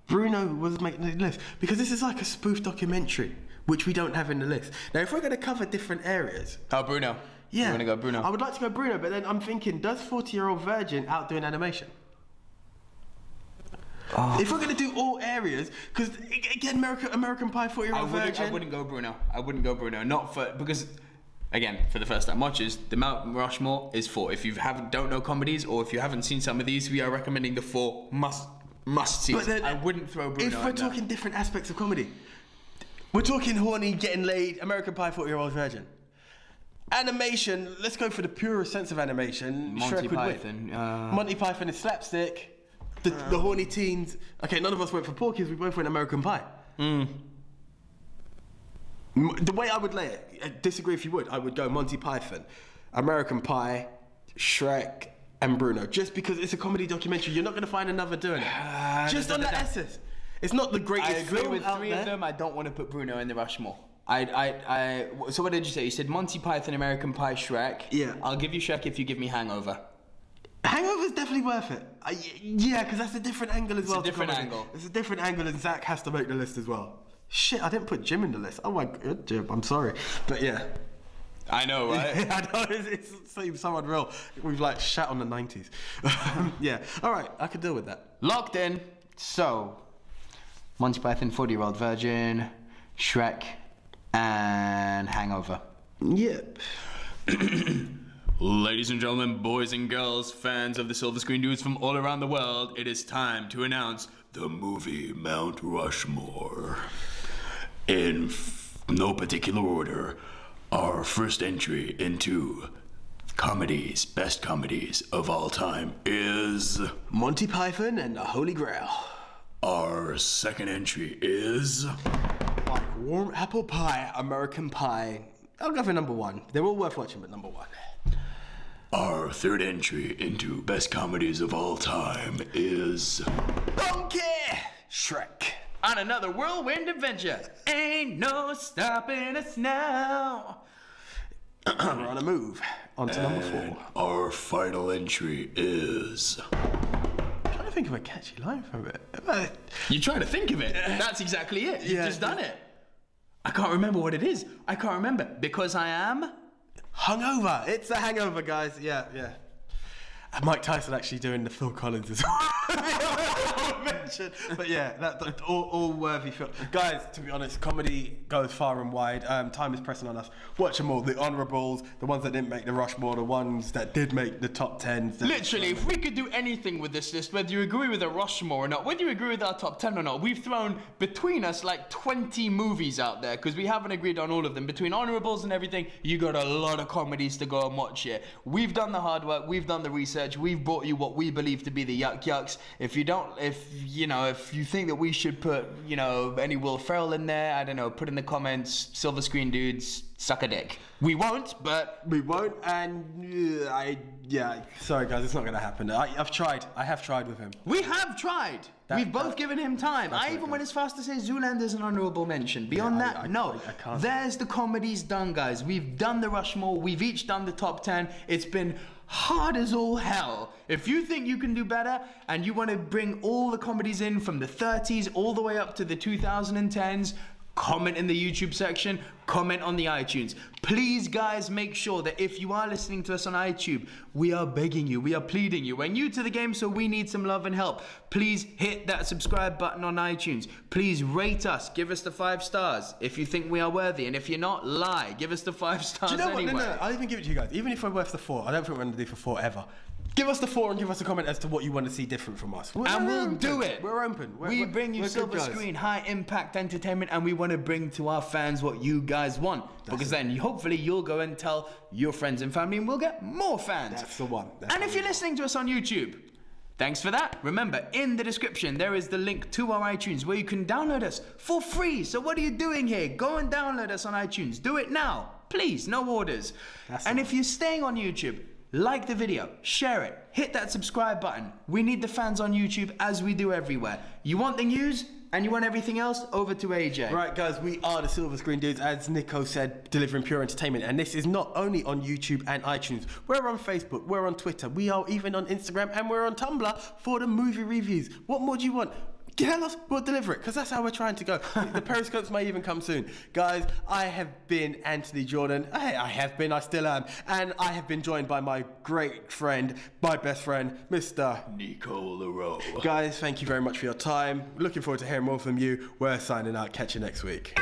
Bruno was making the list, because this is like a spoof documentary, which we don't have in the list. Now, if we're going to cover different areas... Oh, Bruno. Yeah. You want to go Bruno? I would like to go Bruno, but then I'm thinking, does 40-Year-Old Virgin outdo an animation? Oh. If we're going to do all areas, because again, American Pie, 40-Year-Old Virgin... I wouldn't go Bruno. I wouldn't go Bruno. Not for... Because... Again, for the first time watchers, the Mount Rushmore is 4. If you don't know comedies, or if you haven't seen some of these, we are recommending the 4 must-see. But then, I wouldn't throw Bruno. If we're talking different aspects of comedy, we're talking horny, getting laid, American Pie, 40-Year-Old Virgin. Animation, let's go for the purest sense of animation. Monty Shrek Python. Monty Python is slapstick. The horny teens. Okay, none of us went for Porky's, we both went American Pie. The way I would lay it, I disagree if you would, I would go Monty Python, American Pie, Shrek, and Bruno. Just because it's a comedy documentary, you're not going to find another doing it. Just on the essence. It's not the greatest I agree film with out 3 there. of them. I don't want to put Bruno in the Rushmore. So what did you say? You said Monty Python, American Pie, Shrek. Yeah. I'll give you Shrek if you give me Hangover. Hangover's definitely worth it. Yeah, because that's a different angle as well. It's a different angle. It's a different angle, and Zach has to make the list as well. Shit, I didn't put Jim in the list. Oh my god, Jim, I'm sorry. But yeah. I know, right? I know, it seems so unreal. We've like shat on the 90s. Yeah, alright, I could deal with that. Locked in. So, Monty Python, 40-Year-Old Virgin, Shrek, and Hangover. Yep. Ladies and gentlemen, boys and girls, fans of the Silver Screen Dudes from all around the world, it is time to announce the movie Mount Rushmore. In no particular order, our first entry into comedies, best comedies of all time is... Monty Python and the Holy Grail. Our second entry is... Like warm apple pie, American Pie. I'll go for number 1. They're all worth watching, but number 1. Our third entry into best comedies of all time is... Donkey! Shrek. On another whirlwind adventure. Ain't no stopping us now. We're on a move. On to number 4. Our final entry is... I'm trying to think of a catchy line from it. You try to think of it. That's exactly it. You've just done it. I can't remember what it is. I can't remember. Because I am... Hungover. It's a hangover, guys. Yeah. Mike Tyson actually doing the Phil Collins as well. But yeah, that all worthy film. Guys, to be honest, comedy goes far and wide. Time is pressing on us. Watch them all. The honourables, the ones that didn't make the Rushmore, the ones that did make the top 10s. Literally, if we could do anything with this list, whether you agree with the Rushmore or not, whether you agree with our top 10 or not, we've thrown between us like 20 movies out there because we haven't agreed on all of them. Between honourables and everything, you got a lot of comedies to go and watch here. We've done the hard work. We've done the research. We've brought you what we believe to be the yucks. If you think that we should put, any Will Ferrell in there, I don't know, put in the comments, Silver Screen Dudes, suck a dick. We won't, and sorry guys, it's not going to happen. I have tried with him. We have tried. We've both given him time. I even went as far as to say Zoolander's an honourable mention. Beyond that, no. I can't. There's the comedies done, guys. We've done the Rushmore. We've each done the top 10. It's been hard as all hell. If you think you can do better and you want to bring all the comedies in from the 30s all the way up to the 2010s, comment in the YouTube section, comment on the iTunes. Please, guys, make sure that if you are listening to us on iTunes, we are begging you, we are pleading you. We're new to the game, so we need some love and help. Please hit that subscribe button on iTunes. Please rate us, give us the 5 stars if you think we are worthy, and if you're not, lie. Give us the 5 stars anyway. No, I'll even give it to you guys. Even if we're worth the 4, I don't think we're going to do for 4 ever. Give us the 4 and give us a comment as to what you want to see different from us. And we'll do it. We're open. We bring you silver screen, high impact entertainment, and we want to bring to our fans what you guys want. Because then hopefully you'll go and tell your friends and family and we'll get more fans. That's the one. And if you're listening to us on YouTube, thanks for that. Remember, in the description, there is the link to our iTunes where you can download us for free. So what are you doing here? Go and download us on iTunes. Do it now. Please, no orders. And if you're staying on YouTube, like the video, share it, hit that subscribe button. We need the fans on YouTube as we do everywhere. You want the news? And you want everything else? Over to AJ. Right, guys, we are the Silver Screen Dudes, as Nico said, delivering pure entertainment. And this is not only on YouTube and iTunes. We're on Facebook, we're on Twitter, we are even on Instagram, and we're on Tumblr for the movie reviews. What more do you want? Tell us, we'll deliver it, because that's how we're trying to go. The Periscopes may even come soon. Guys, I have been Anthony Jordan. I still am. And I have been joined by my great friend, my best friend, Mr. Nico Leroux. Guys, thank you very much for your time. Looking forward to hearing more from you. We're signing out. Catch you next week.